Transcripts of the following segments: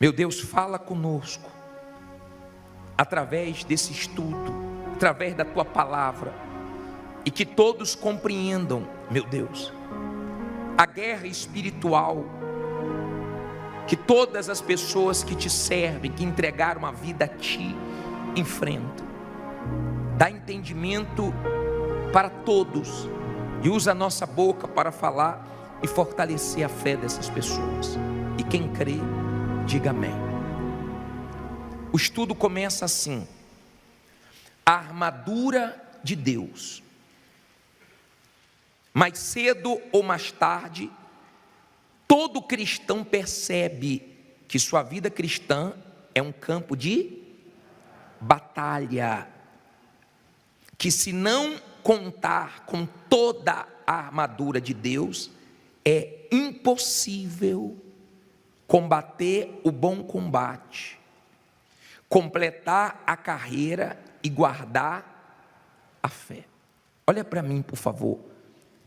Meu Deus, fala conosco, através desse estudo, através da Tua palavra, e que todos compreendam, meu Deus, a guerra espiritual, que todas as pessoas que Te servem, que entregaram a vida a Ti, enfrentam. Dá entendimento para todos, e usa a nossa boca para falar e fortalecer a fé dessas pessoas. E quem crê, diga amém. O estudo começa assim: a armadura de Deus. Mais cedo ou mais tarde, todo cristão percebe que sua vida cristã é um campo de batalha, que se não contar com toda a armadura de Deus, é impossível combater o bom combate, completar a carreira e guardar a fé. Olha para mim, por favor.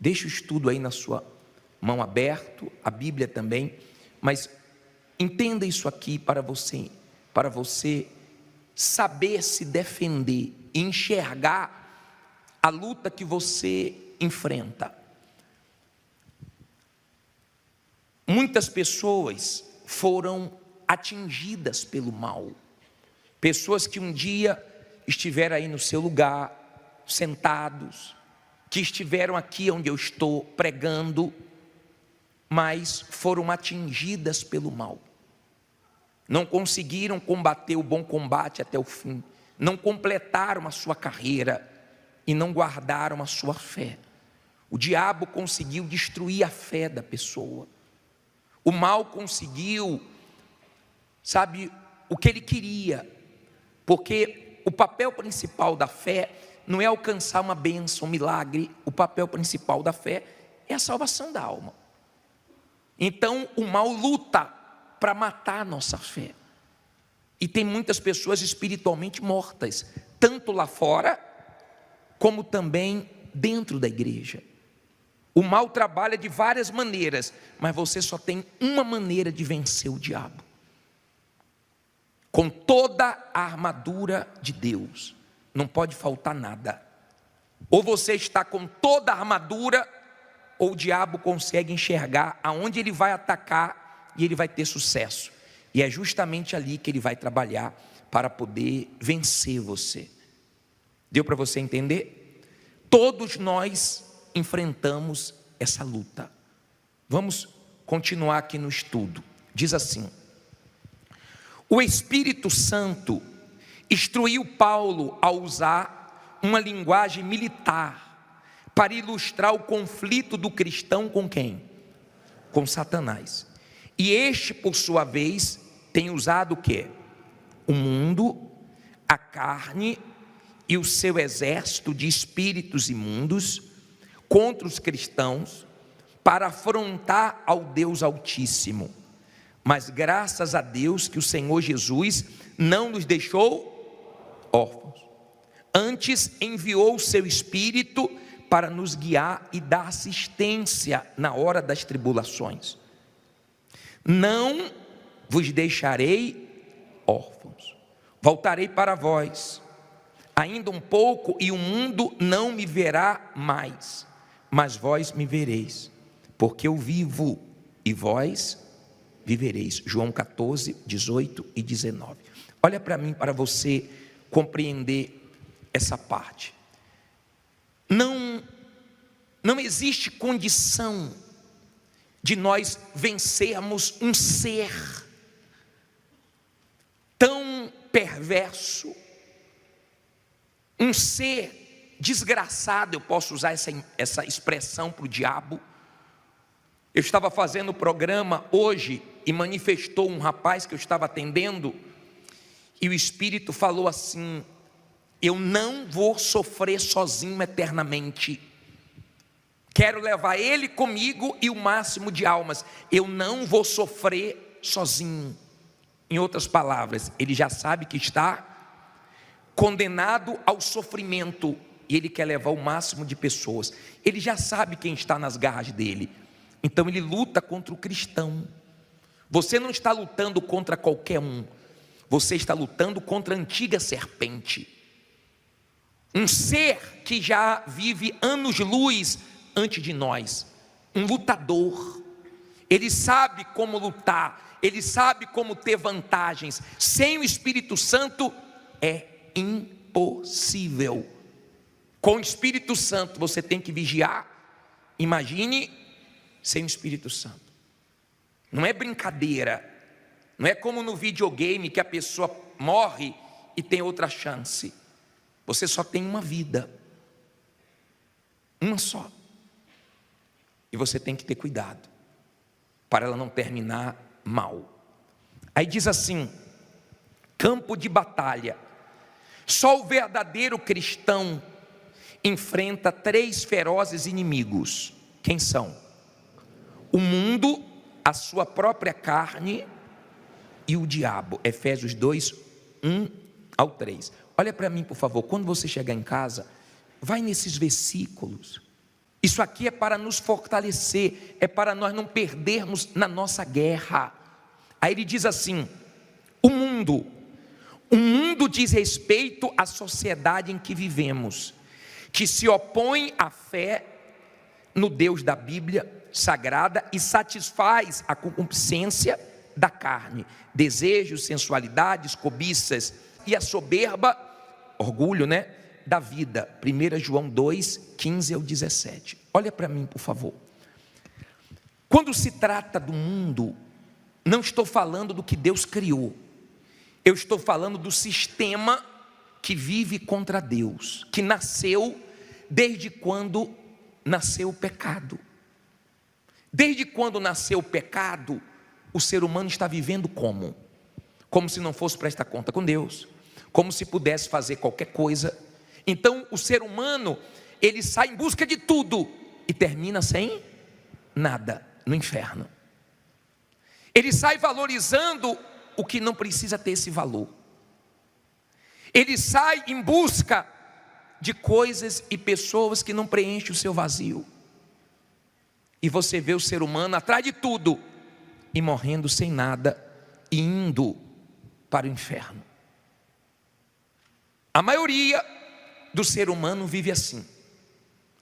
Deixa o estudo aí na sua mão aberto, a Bíblia também, mas entenda isso aqui para você saber se defender e enxergar a luta que você enfrenta. Muitas pessoas foram atingidas pelo mal, pessoas que um dia estiveram aí no seu lugar, sentados, que estiveram aqui onde eu estou pregando, mas foram atingidas pelo mal, não conseguiram combater o bom combate até o fim, não completaram a sua carreira e não guardaram a sua fé. O diabo conseguiu destruir a fé da pessoa, o mal conseguiu, sabe, o que ele queria, porque o papel principal da fé não é alcançar uma bênção, um milagre. O papel principal da fé é a salvação da alma. Então o mal luta para matar a nossa fé, e tem muitas pessoas espiritualmente mortas, tanto lá fora, como também dentro da igreja. O mal trabalha de várias maneiras, mas você só tem uma maneira de vencer o diabo: com toda a armadura de Deus. Não pode faltar nada. Ou você está com toda a armadura, ou o diabo consegue enxergar aonde ele vai atacar e ele vai ter sucesso. E é justamente ali que ele vai trabalhar para poder vencer você. Deu para você entender? Todos nós enfrentamos essa luta. Vamos continuar aqui no estudo. Diz assim: o Espírito Santo instruiu Paulo a usar uma linguagem militar para ilustrar o conflito do cristão com quem? Com Satanás. E este, por sua vez, tem usado o quê? O mundo, a carne e o seu exército de espíritos imundos contra os cristãos para afrontar ao Deus Altíssimo. Mas graças a Deus que o Senhor Jesus não nos deixou órfãos. Antes enviou o seu Espírito para nos guiar e dar assistência na hora das tribulações. Não vos deixarei órfãos, voltarei para vós. Ainda um pouco e o mundo não me verá mais, mas vós me vereis, porque eu vivo e vós vivereis. João 14, 18 e 19. Olha para mim, para você compreender essa parte. Não existe condição de nós vencermos um ser tão perverso, um ser desgraçado. Eu posso usar essa expressão para o diabo. Eu estava fazendo o programa hoje e manifestou um rapaz que eu estava atendendo, e o Espírito falou assim: eu não vou sofrer sozinho eternamente, quero levar ele comigo e o máximo de almas, eu não vou sofrer sozinho. Em outras palavras, ele já sabe que está condenado ao sofrimento, e ele quer levar o máximo de pessoas. Ele já sabe quem está nas garras dele, então ele luta contra o cristão. Você não está lutando contra qualquer um. Você está lutando contra a antiga serpente. Um ser que já vive anos-luz antes de nós. Um lutador. Ele sabe como lutar. Ele sabe como ter vantagens. Sem o Espírito Santo é impossível. Com o Espírito Santo você tem que vigiar. Imagine sem o Espírito Santo. Não é brincadeira. Não é como no videogame que a pessoa morre e tem outra chance. Você só tem uma vida. Uma só. E você tem que ter cuidado para ela não terminar mal. Aí diz assim: campo de batalha. Só o verdadeiro cristão enfrenta 3 ferozes inimigos. Quem são? O mundo, a sua própria carne e o diabo. Efésios 2, 1 ao 3. Olha para mim, por favor. Quando você chegar em casa, vai nesses versículos. Isso aqui é para nos fortalecer, é para nós não perdermos na nossa guerra. Aí ele diz assim: o mundo diz respeito à sociedade em que vivemos, que se opõe à fé no Deus da Bíblia Sagrada e satisfaz a concupiscência da carne, desejos, sensualidades, cobiças e a soberba, orgulho, da vida. 1 João 2, 15 ao 17. Olha para mim, por favor. Quando se trata do mundo, não estou falando do que Deus criou. Eu estou falando do sistema que vive contra Deus, que nasceu desde quando nasceu o pecado. Desde quando nasceu o pecado, o ser humano está vivendo como? Como se não fosse prestar conta com Deus, como se pudesse fazer qualquer coisa. Então o ser humano, ele sai em busca de tudo e termina sem nada, no inferno. Ele sai valorizando o que não precisa ter esse valor. Ele sai em busca de coisas e pessoas que não preenchem o seu vazio. E você vê o ser humano atrás de tudo e morrendo sem nada e indo para o inferno. A maioria do ser humano vive assim.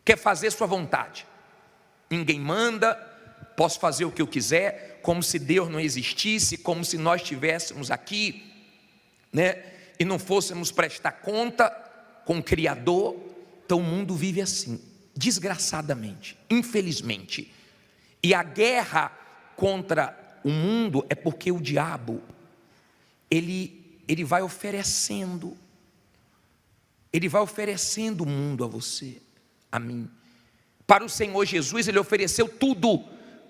Quer fazer sua vontade. Ninguém manda, posso fazer o que eu quiser, como se Deus não existisse, como se nós estivéssemos aqui, e não fôssemos prestar conta com o Criador. Então o mundo vive assim, desgraçadamente, infelizmente. E a guerra contra o mundo é porque o diabo, ele vai oferecendo. Ele vai oferecendo o mundo a você, a mim. Para o Senhor Jesus, Ele ofereceu tudo.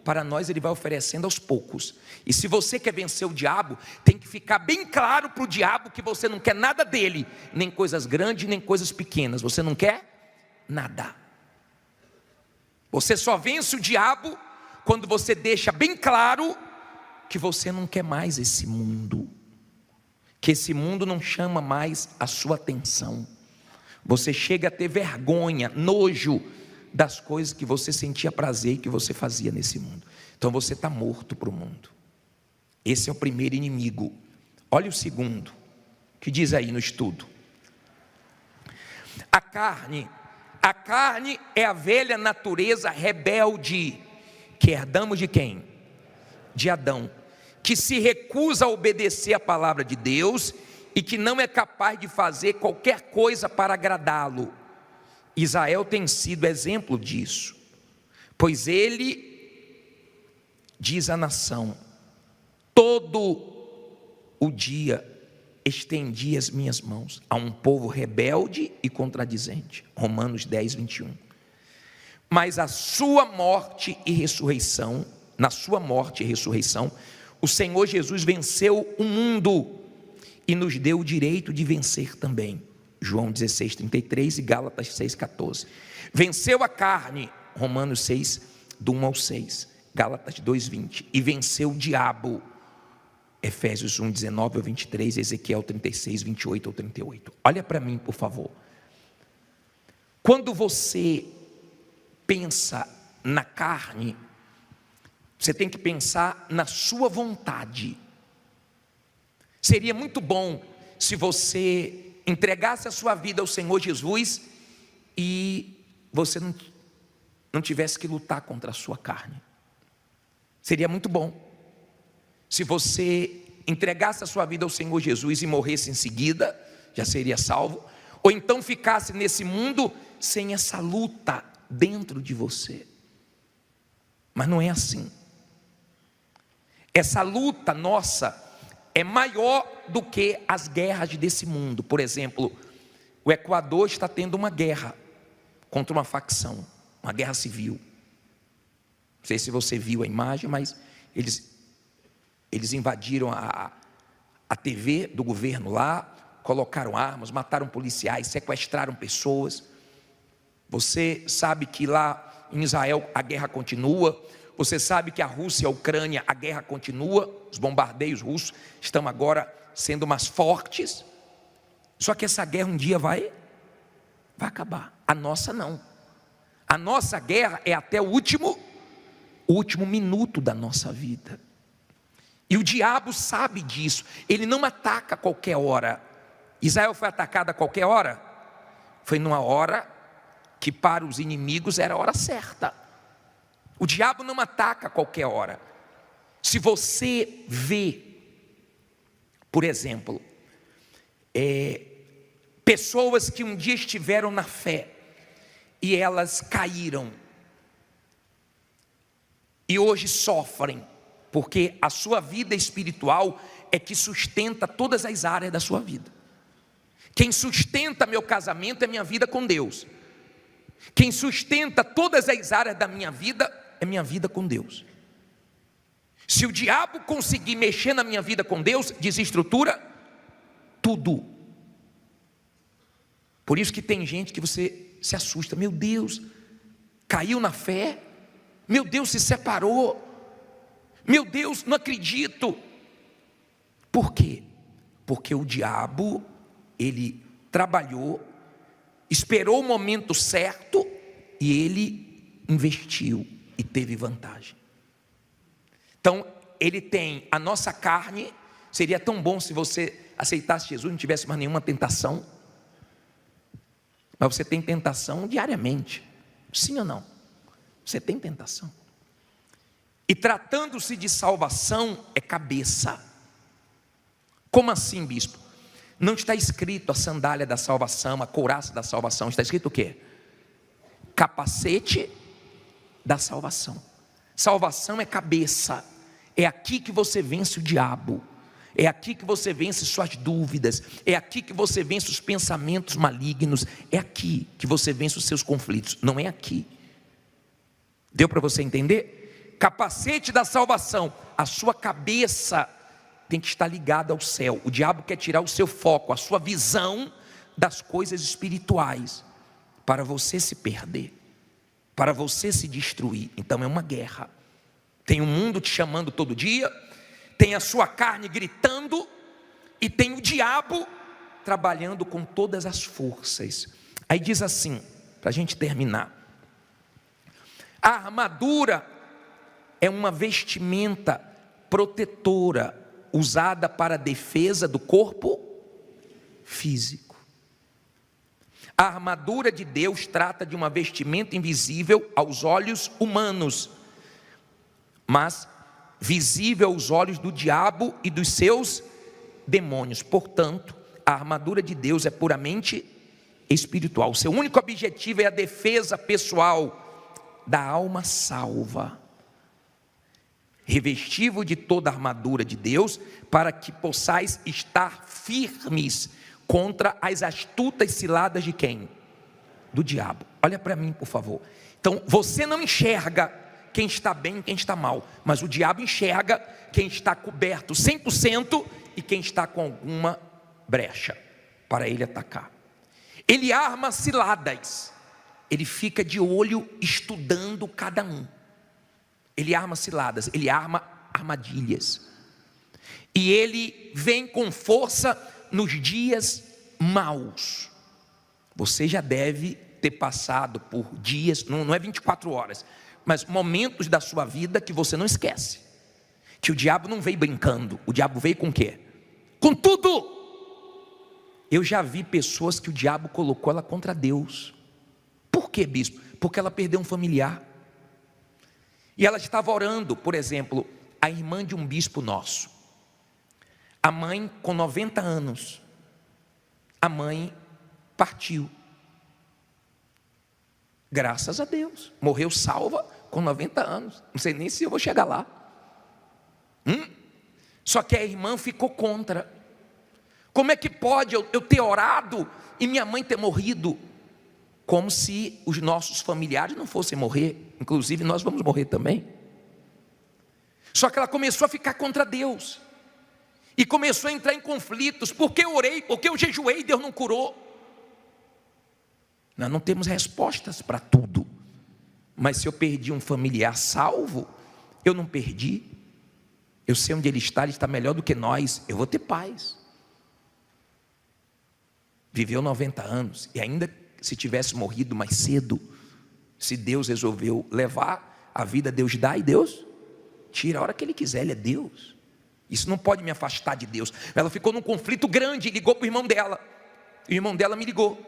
Para nós, Ele vai oferecendo aos poucos. E se você quer vencer o diabo, tem que ficar bem claro para o diabo que você não quer nada dele, nem coisas grandes, nem coisas pequenas. Você não quer nada. Você só vence o diabo quando você deixa bem claro que você não quer mais esse mundo, que esse mundo não chama mais a sua atenção. Você chega a ter vergonha, nojo das coisas que você sentia prazer e que você fazia nesse mundo. Então você está morto para o mundo. Esse é o primeiro inimigo. Olha o segundo, que diz aí no estudo. A carne é a velha natureza rebelde, que herdamos de quem? De Adão, que se recusa a obedecer a palavra de Deus e que não é capaz de fazer qualquer coisa para agradá-lo. Israel tem sido exemplo disso, pois ele diz à nação: todo o dia estendi as minhas mãos a um povo rebelde e contradizente. Romanos 10, 21. Mas na sua morte e ressurreição, o Senhor Jesus venceu o mundo e nos deu o direito de vencer também. João 16, 33 e Gálatas 6, 14. Venceu a carne, Romanos 6, do 1 ao 6, Gálatas 2, 20. E venceu o diabo, Efésios 1, 19 ao 23, Ezequiel 36, 28 ao 38. Olha para mim, por favor. Quando você pensa na carne, Você tem que pensar na sua vontade. Seria muito bom se você entregasse a sua vida ao Senhor Jesus e você não tivesse que lutar contra a sua carne. Seria muito bom se você entregasse a sua vida ao Senhor Jesus e morresse em seguida, já seria salvo. Ou então ficasse nesse mundo sem essa luta dentro de você. Mas não é assim. Essa luta nossa é maior do que as guerras desse mundo. Por exemplo, o Equador está tendo uma guerra contra uma facção, uma guerra civil. Não sei se você viu a imagem, mas eles invadiram a TV do governo lá, colocaram armas, mataram policiais, sequestraram pessoas. Você sabe que lá em Israel a guerra continua. Você sabe que a Rússia e a Ucrânia, a guerra continua. Os bombardeios russos estão agora sendo mais fortes. Só que essa guerra um dia vai acabar. A nossa não. A nossa guerra é até o último minuto da nossa vida. E o diabo sabe disso. Ele não ataca a qualquer hora. Israel foi atacado a qualquer hora? Foi numa hora que para os inimigos era a hora certa. O diabo não ataca a qualquer hora. Se você vê, por exemplo, pessoas que um dia estiveram na fé e elas caíram e hoje sofrem, porque a sua vida espiritual é que sustenta todas as áreas da sua vida. Quem sustenta meu casamento é minha vida com Deus. Quem sustenta todas as áreas da minha vida é minha vida com Deus. Se o diabo conseguir mexer na minha vida com Deus, desestrutura tudo. Por isso que tem gente que você se assusta. Meu Deus, caiu na fé. Meu Deus, se separou. Meu Deus, não acredito. Por quê? Porque o diabo, ele trabalhou, esperou o momento certo e ele investiu e teve vantagem. Então, ele tem a nossa carne. Seria tão bom se você aceitasse Jesus, não tivesse mais nenhuma tentação. Mas você tem tentação diariamente. Sim ou não? Você tem tentação. E tratando-se de salvação, é cabeça. Como assim, bispo? Não está escrito a sandália da salvação, a couraça da salvação. Está escrito o quê? Capacete da salvação. Salvação é cabeça. É aqui que você vence o diabo. É aqui que você vence suas dúvidas. É aqui que você vence os pensamentos malignos. É aqui que você vence os seus conflitos. Não é aqui. Deu para você entender? Capacete da salvação. A sua cabeça tem que estar ligada ao céu. O diabo quer tirar o seu foco, a sua visão das coisas espirituais, para você se perder, para você se destruir. Então é uma guerra. Tem um mundo te chamando todo dia, tem a sua carne gritando, e tem o diabo trabalhando com todas as forças. Aí diz assim, para a gente terminar: a armadura é uma vestimenta protetora, usada para a defesa do corpo físico. A armadura de Deus trata de uma vestimenta invisível aos olhos humanos, mas visível aos olhos do diabo e dos seus demônios. Portanto, a armadura de Deus é puramente espiritual. O seu único objetivo é a defesa pessoal da alma salva. Revesti-vos de toda a armadura de Deus, para que possais estar firmes contra as astutas ciladas de quem? Do diabo. Olha para mim, por favor. Então, você não enxerga quem está bem e quem está mal, mas o diabo enxerga quem está coberto 100% e quem está com alguma brecha para ele atacar. Ele arma ciladas, ele fica de olho estudando cada um. Ele arma ciladas, ele arma armadilhas. E ele vem com força nos dias maus. Você já deve ter passado por dias, não é 24 horas, mas momentos da sua vida que você não esquece. Que o diabo não veio brincando, o diabo veio com o quê? Com tudo. Eu já vi pessoas que o diabo colocou ela contra Deus. Por quê, bispo? Porque ela perdeu um familiar. E ela estava orando, por exemplo, a irmã de um bispo nosso. A mãe com 90 anos. A mãe partiu. Graças a Deus. Morreu salva com 90 anos. Não sei nem se eu vou chegar lá. Só que a irmã ficou contra. Como é que pode eu ter orado e minha mãe ter morrido? Como se os nossos familiares não fossem morrer. Inclusive nós vamos morrer também. Só que ela começou a ficar contra Deus. E começou a entrar em conflitos. Porque eu orei, porque eu jejuei e Deus não curou. Nós não temos respostas para tudo. Mas se eu perdi um familiar salvo, eu não perdi. Eu sei onde ele está melhor do que nós. Eu vou ter paz. Viveu 90 anos. E ainda se tivesse morrido mais cedo, se Deus resolveu levar a vida, Deus dá e Deus tira a hora que Ele quiser. Ele é Deus. Isso não pode me afastar de Deus. Ela ficou num conflito grande, ligou para o irmão dela. O irmão dela me ligou.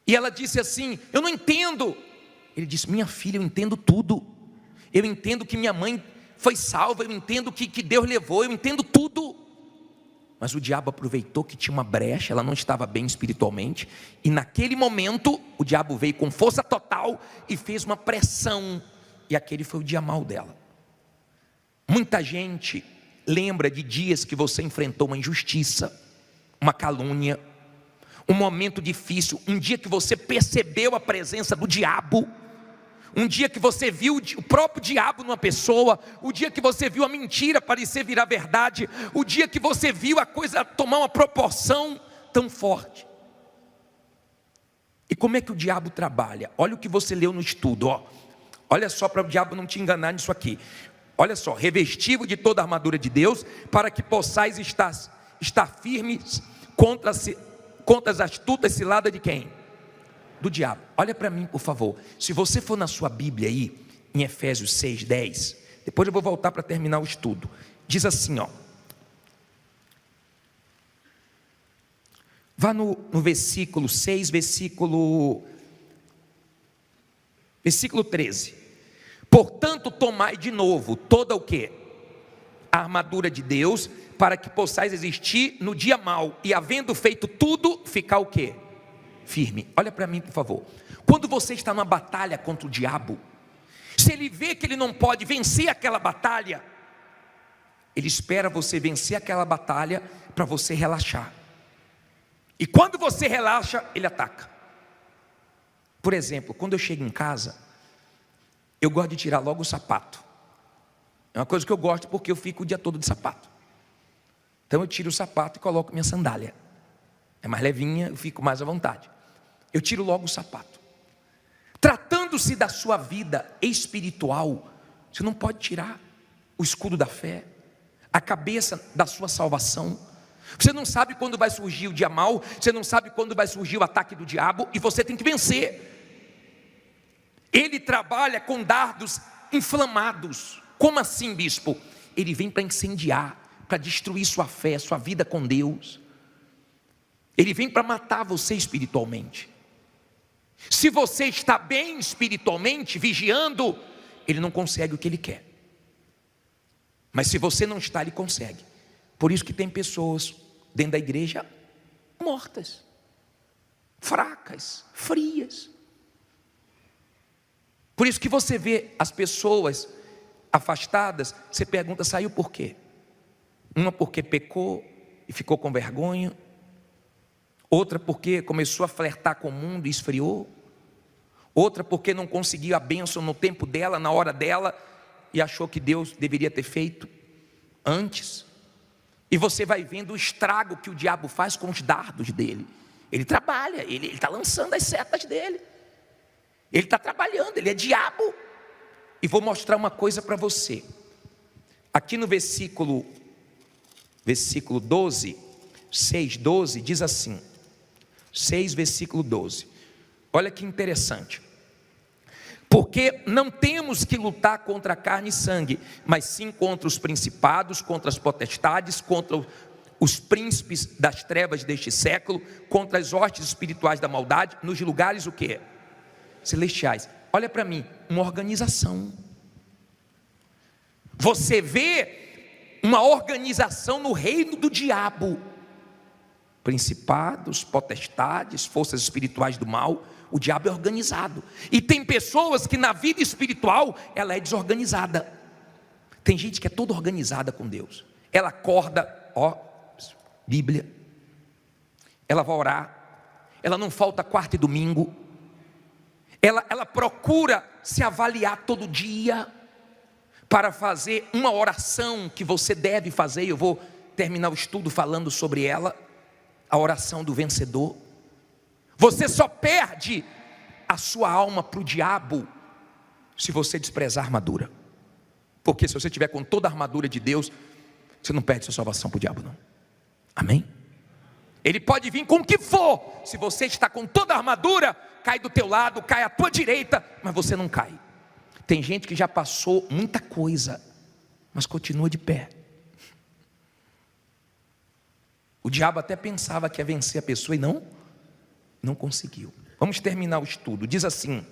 E ela disse assim: eu não entendo. Ele disse: minha filha, eu entendo tudo. Eu entendo que minha mãe foi salva, eu entendo que Deus levou, eu entendo tudo. Mas o diabo aproveitou que tinha uma brecha, ela não estava bem espiritualmente. E naquele momento, o diabo veio com força total e fez uma pressão. E aquele foi o dia mau dela. Muita gente lembra de dias que você enfrentou uma injustiça, uma calúnia, um momento difícil, um dia que você percebeu a presença do diabo, um dia que você viu o próprio diabo numa pessoa, o dia que você viu a mentira parecer virar verdade, o dia que você viu a coisa tomar uma proporção tão forte. E como é que o diabo trabalha? Olha o que você leu no estudo, ó. Olha só, para o diabo não te enganar nisso aqui. Olha só: revesti-vos de toda a armadura de Deus, para que possais estar firmes contra as astutas ciladas de quem? Do diabo. Olha para mim, por favor. Se você for na sua Bíblia aí, em Efésios 6:10, depois eu vou voltar para terminar o estudo. Diz assim, ó. Vá no versículo 6, versículo 13. Portanto, tomai de novo toda o quê? A armadura de Deus, para que possais resistir no dia mau, e havendo feito tudo, ficar o quê? Firme. Olha para mim, por favor. Quando você está numa batalha contra o diabo, se ele vê que ele não pode vencer aquela batalha, ele espera você vencer aquela batalha para você relaxar. E quando você relaxa, ele ataca. Por exemplo, quando eu chego em casa, eu gosto de tirar logo o sapato. É uma coisa que eu gosto, porque eu fico o dia todo de sapato. Então eu tiro o sapato e coloco minha sandália. É mais levinha, eu fico mais à vontade. Eu tiro logo o sapato. Tratando-se da sua vida espiritual, você não pode tirar o escudo da fé, a cabeça da sua salvação. Você não sabe quando vai surgir o dia mau, você não sabe quando vai surgir o ataque do diabo, e você tem que vencer. Ele trabalha com dardos inflamados. Como assim, bispo? Ele vem para incendiar, para destruir sua fé, sua vida com Deus. Ele vem para matar você espiritualmente. Se você está bem espiritualmente, vigiando, ele não consegue o que ele quer. Mas se você não está, ele consegue. Por isso que tem pessoas dentro da igreja mortas, fracas, frias. Por isso que você vê as pessoas afastadas, você pergunta: saiu por quê? Uma porque pecou e ficou com vergonha, outra porque começou a flertar com o mundo e esfriou, outra porque não conseguiu a bênção no tempo dela, na hora dela, e achou que Deus deveria ter feito antes. E você vai vendo o estrago que o diabo faz com os dardos dele. Ele trabalha, ele está lançando as setas dele. Ele está trabalhando, ele é diabo. E vou mostrar uma coisa para você. Aqui no versículo 12, 6:12, diz assim. 6, versículo 12. Olha que interessante. Porque não temos que lutar contra carne e sangue, mas sim contra os principados, contra as potestades, contra os príncipes das trevas deste século, contra as hostes espirituais da maldade, nos lugares o quê? Celestiais. Olha para mim, uma organização. Você vê uma organização no reino do diabo. Principados, potestades, forças espirituais do mal. O diabo é organizado. E tem pessoas que na vida espiritual ela é desorganizada. Tem gente que é toda organizada com Deus. Ela acorda, Bíblia. Ela vai orar. Ela não falta quarta e domingo. Ela procura se avaliar todo dia para fazer uma oração que você deve fazer. Eu vou terminar o estudo falando sobre ela. A oração do vencedor. Você só perde a sua alma para o diabo se você desprezar a armadura. Porque se você estiver com toda a armadura de Deus, você não perde sua salvação para o diabo, não. Amém? Ele pode vir com o que for. Se você está com toda a armadura, cai do teu lado, cai à tua direita, mas você não cai. Tem gente que já passou muita coisa, mas continua de pé. O diabo até pensava que ia vencer a pessoa e não conseguiu. Vamos terminar o estudo. Diz assim: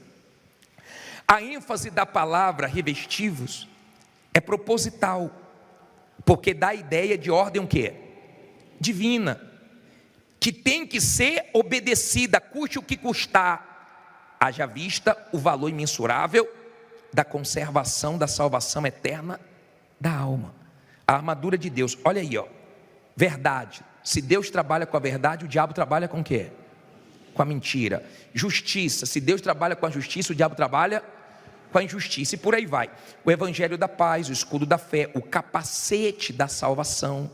a ênfase da palavra revestivos é proposital, porque dá a ideia de ordem o quê? Divina, que tem que ser obedecida, custe o que custar, haja vista o valor imensurável da conservação da salvação eterna da alma. A armadura de Deus, olha aí, verdade. Se Deus trabalha com a verdade, o diabo trabalha com o quê? Com a mentira. Justiça, se Deus trabalha com a justiça, o diabo trabalha com a injustiça, e por aí vai. O evangelho da paz, o escudo da fé, o capacete da salvação,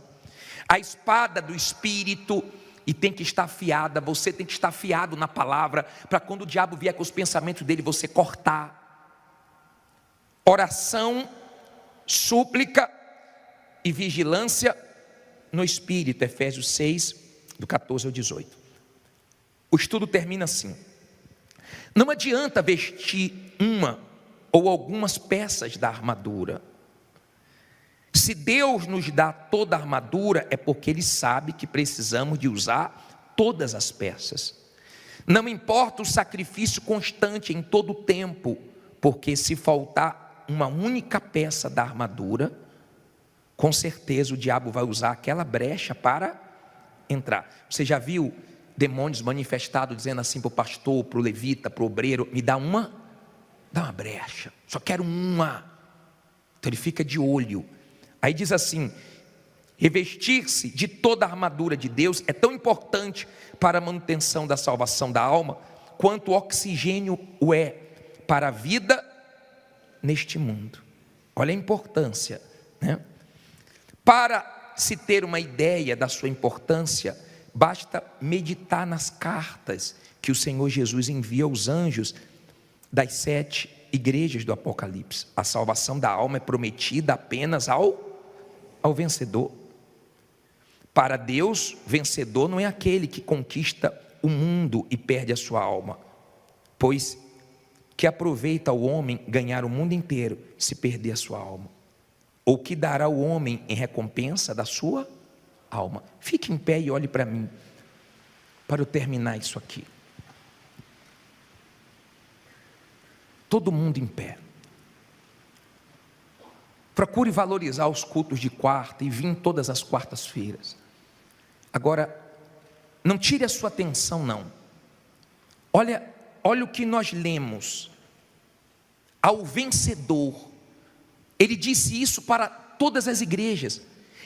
a espada do Espírito, e tem que estar afiada. Você tem que estar afiado na palavra, para quando o diabo vier com os pensamentos dele, você cortar. Oração, súplica e vigilância no Espírito, Efésios 6, do 14 ao 18. O estudo termina assim: não adianta vestir uma ou algumas peças da armadura. Se Deus nos dá toda a armadura, é porque Ele sabe que precisamos de usar todas as peças. Não importa o sacrifício constante em todo o tempo, porque se faltar uma única peça da armadura, com certeza o diabo vai usar aquela brecha para entrar. Você já viu demônios manifestados dizendo assim para o pastor, para o levita, para o obreiro: me dá uma brecha, só quero uma. Então ele fica de olho. Aí diz assim: revestir-se de toda a armadura de Deus é tão importante para a manutenção da salvação da alma, quanto o oxigênio o é para a vida neste mundo. Olha a importância, né? Para se ter uma ideia da sua importância, basta meditar nas cartas que o Senhor Jesus envia aos anjos das 7 igrejas do Apocalipse. A salvação da alma é prometida apenas ao vencedor. Para Deus, vencedor não é aquele que conquista o mundo e perde a sua alma, pois que aproveita o homem ganhar o mundo inteiro se perder a sua alma? Ou que dará o homem em recompensa da sua alma? Fique em pé e olhe para mim, para eu terminar isso aqui. Todo mundo em pé. Procure valorizar os cultos de quarta e vir todas as quartas-feiras. Agora, não tire a sua atenção, não. Olha o que nós lemos. Ao vencedor. Ele disse isso para todas as igrejas.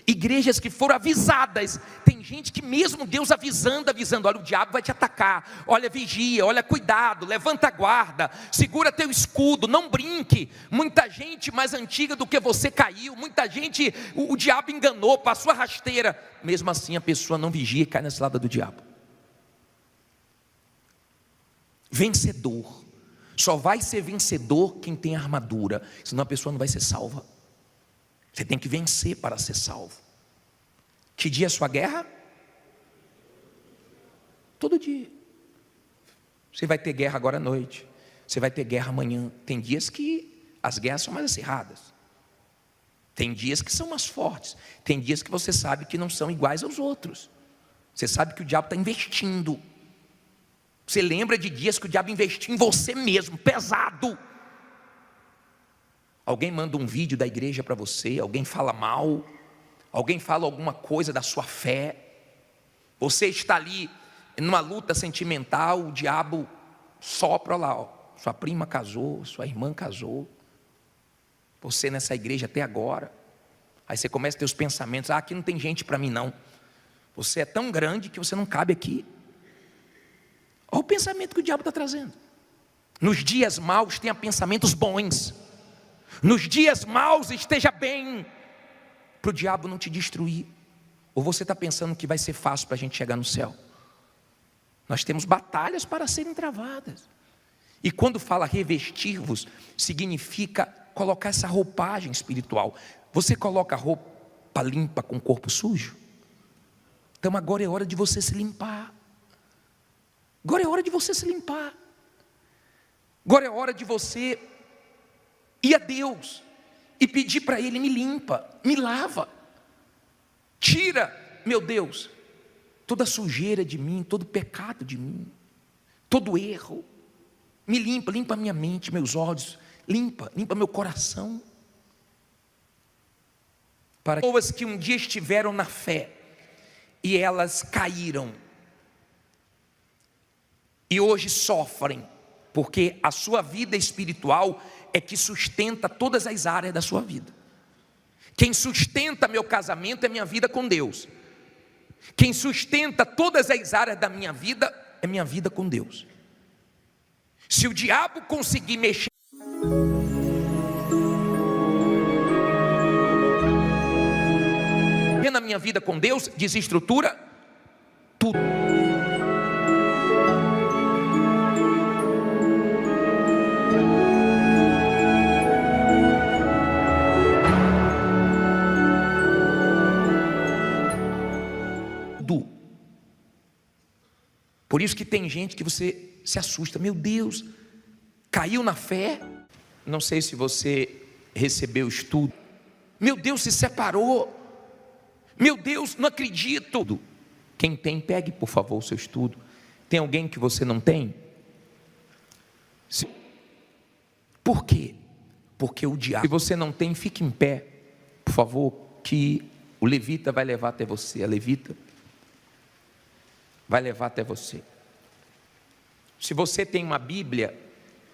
Igrejas que foram avisadas. Tem gente que mesmo Deus avisando, olha, o diabo vai te atacar, olha, vigia, olha, cuidado, levanta a guarda, segura teu escudo, não brinque. Muita gente mais antiga do que você caiu, muita gente, o diabo enganou, passou a rasteira. Mesmo assim a pessoa não vigia e cai na cilada do diabo. Vencedor. Só vai ser vencedor quem tem armadura, senão a pessoa não vai ser salva. Você tem que vencer para ser salvo. Que dia é a sua guerra? Todo dia. Você vai ter guerra agora à noite. Você vai ter guerra amanhã. Tem dias que as guerras são mais acirradas. Tem dias que são mais fortes. Tem dias que você sabe que não são iguais aos outros. Você sabe que o diabo está investindo. Você lembra de dias que o diabo investiu em você mesmo, pesado. Alguém manda um vídeo da igreja para você, alguém fala mal, alguém fala alguma coisa da sua fé. Você está ali numa luta sentimental, o diabo sopra lá, ó, sua prima casou, sua irmã casou, você nessa igreja até agora. Aí você começa a ter os pensamentos: aqui não tem gente para mim não, você é tão grande que você não cabe aqui. Olha o pensamento que o diabo está trazendo. Nos dias maus tenha pensamentos bons, nos dias maus esteja bem, para o diabo não te destruir. Ou você está pensando que vai ser fácil para a gente chegar no céu? Nós temos batalhas para serem travadas. E quando fala revestir-vos, significa colocar essa roupagem espiritual. Você coloca roupa limpa com o corpo sujo? Então agora é hora de você se limpar. Agora é hora de você se limpar. Agora é hora de você ir a Deus e pedir para Ele: me limpa, me lava. Tira, meu Deus, toda sujeira de mim, todo pecado de mim, todo erro. Me limpa, limpa minha mente, meus olhos, limpa meu coração. Para pessoas que um dia estiveram na fé e elas caíram e hoje sofrem, porque a sua vida espiritual é que sustenta todas as áreas da sua vida. Quem sustenta meu casamento é minha vida com Deus. Quem sustenta todas as áreas da minha vida é minha vida com Deus. Se o diabo conseguir mexer na minha vida com Deus, desestrutura tudo. Por isso que tem gente que você se assusta: meu Deus, caiu na fé. Não sei se você recebeu o estudo. Meu Deus, se separou. Meu Deus, não acredito. Quem tem, pegue por favor o seu estudo. Tem alguém que você não tem? Por quê? Porque o diabo. Se você não tem, fique em pé, por favor, que o levita vai levar até você. A levita vai levar até você. Se você tem uma Bíblia,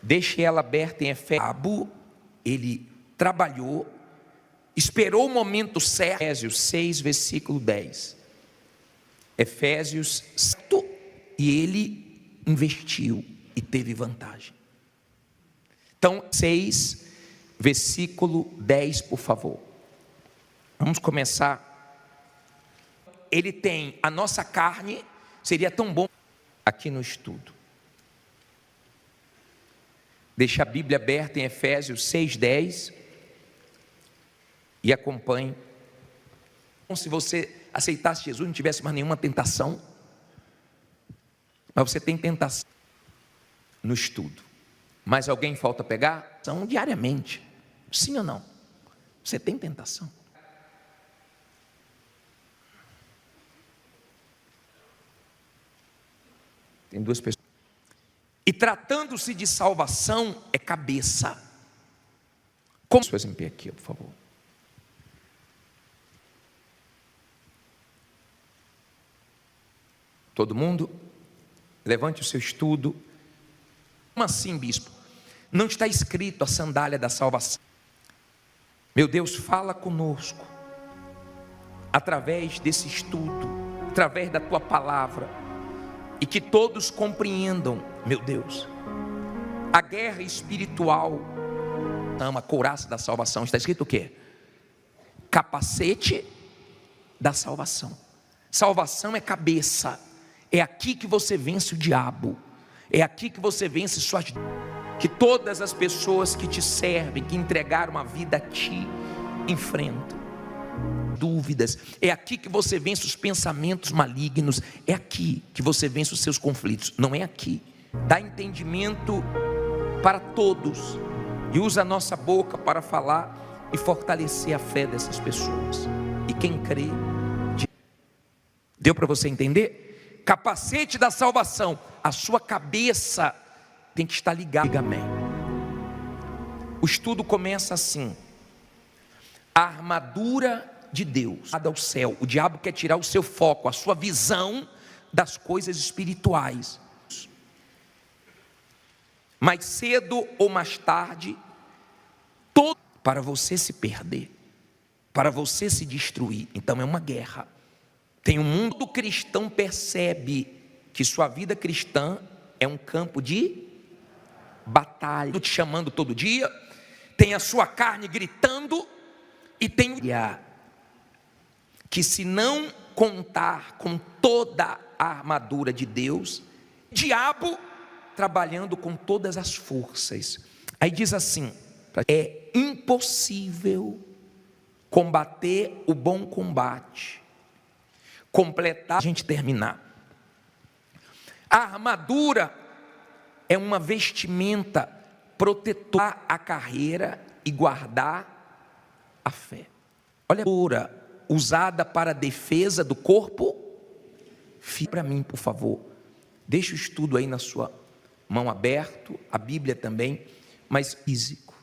deixe ela aberta em Efésios. Ele trabalhou, esperou o momento certo. Efésios 6, versículo 10. Efésios 7, e ele investiu e teve vantagem. Então, 6, versículo 10, por favor. Vamos começar. Ele tem a nossa carne. Seria tão bom aqui no estudo. Deixa a Bíblia aberta em Efésios 6:10 e acompanhe. Então, se você aceitasse Jesus, não tivesse mais nenhuma tentação, mas você tem tentação no estudo. Mas alguém falta pegar? São diariamente. Sim ou não? Você tem tentação. Tem duas pessoas. E tratando-se de salvação, é cabeça. Como as pessoas em pé aqui, por favor. Todo mundo, levante o seu estudo. Como assim, bispo? Não está escrito a sandália da salvação. Meu Deus, fala conosco através desse estudo, através da tua palavra. E que todos compreendam, meu Deus, a guerra espiritual, a couraça da salvação. Está escrito o quê? Capacete da salvação. Salvação é cabeça. É aqui que você vence o diabo. É aqui que você vence suas... Que todas as pessoas que te servem, que entregaram a vida a ti, enfrentam dúvidas. É aqui que você vence os pensamentos malignos. É aqui que você vence os seus conflitos. Não é aqui. Dá entendimento para todos e usa a nossa boca para falar e fortalecer a fé dessas pessoas. E quem crê, deu para você entender? Capacete da salvação, a sua cabeça tem que estar ligada. Diga amém. O estudo começa assim: a armadura de Deus, ao céu. O diabo quer tirar o seu foco, a sua visão das coisas espirituais. Mais cedo ou mais tarde, para você se perder, para você se destruir. Então é uma guerra. Tem um mundo. O cristão percebe que sua vida cristã é um campo de batalha, te chamando todo dia, tem a sua carne gritando, e tem que, se não contar com toda a armadura de Deus, o diabo trabalhando com todas as forças. Aí diz assim: é impossível combater o bom combate, completar, a gente terminar. A armadura é uma vestimenta protetora a carreira e guardar a fé. Olha a armadura usada para a defesa do corpo. Fique para mim, por favor. Deixa o estudo aí na sua mão aberto, a Bíblia também, mas físico.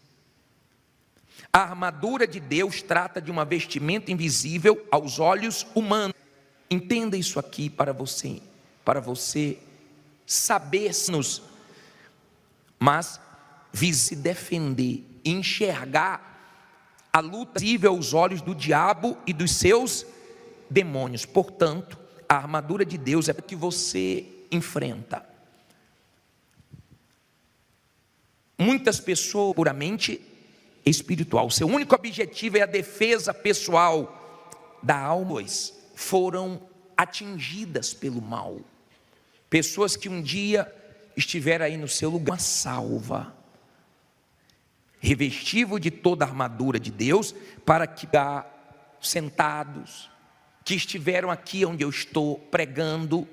A armadura de Deus trata de uma vestimenta invisível aos olhos humanos. Entenda isso aqui para você saber-nos, mas se defender, enxergar a luta visível aos olhos do diabo e dos seus demônios. Portanto, a armadura de Deus é que você enfrenta. Muitas pessoas puramente espiritual, seu único objetivo é a defesa pessoal da alma, foram atingidas pelo mal. Pessoas que um dia estiveram aí no seu lugar, uma salva, revestivo de toda a armadura de Deus, para que sentados, que estiveram aqui onde eu estou pregando,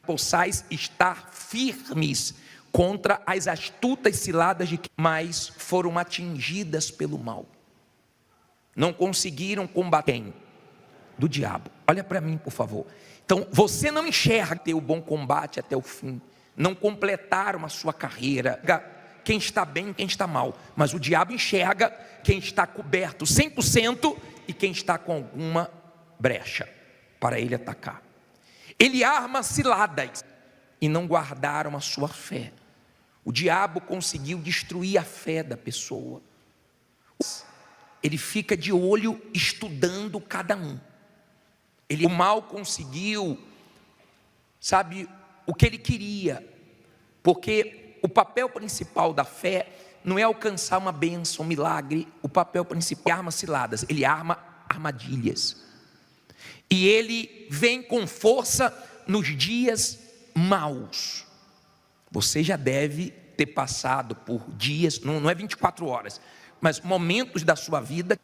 possais estar firmes contra as astutas ciladas de que mais foram atingidas pelo mal. Não conseguiram combater do diabo. Olha para mim, por favor. Então, você não enxerga ter o bom combate até o fim. Não completaram a sua carreira. Quem está bem, quem está mal. Mas o diabo enxerga quem está coberto 100% e quem está com alguma brecha para ele atacar. Ele arma ciladas e não guardaram a sua fé. O diabo conseguiu destruir a fé da pessoa. Ele fica de olho estudando cada um. O mal conseguiu, sabe, o que ele queria. Porque o papel principal da fé não é alcançar uma bênção, um milagre. O papel principal é arma ciladas. Ele arma armadilhas. E ele vem com força nos dias maus. Você já deve ter passado por dias, não é 24 horas, mas momentos da sua vida.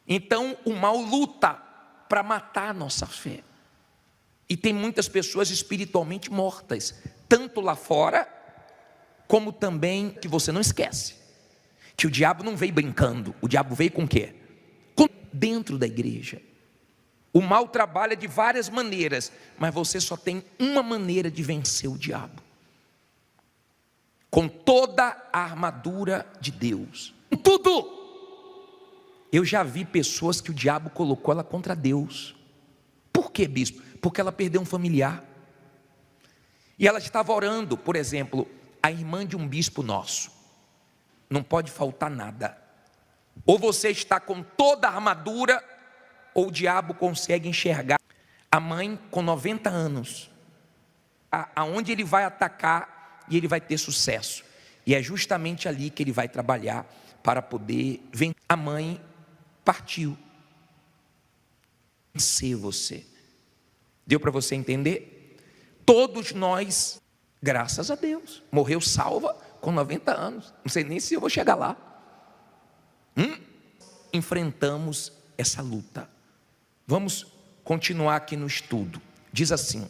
Então o mal luta para matar a nossa fé. E tem muitas pessoas espiritualmente mortas, tanto lá fora, como também, que você não esquece, que o diabo não veio brincando. O diabo veio com o quê? Dentro da igreja. O mal trabalha de várias maneiras, mas você só tem uma maneira de vencer o diabo: com toda a armadura de Deus. Tudo. Eu já vi pessoas que o diabo colocou ela contra Deus. Por quê, bispo? Porque ela perdeu um familiar. E ela estava orando, por exemplo, a irmã de um bispo nosso. Não pode faltar nada. Ou você está com toda a armadura, ou o diabo consegue enxergar. A mãe com 90 anos, aonde ele vai atacar e ele vai ter sucesso. E é justamente ali que ele vai trabalhar para poder vencer. A mãe partiu. Vencer você. Deu para você entender? Todos nós, graças a Deus, morreu salva com 90 anos. Não sei nem se eu vou chegar lá. Enfrentamos essa luta. Vamos continuar aqui no estudo. Diz assim: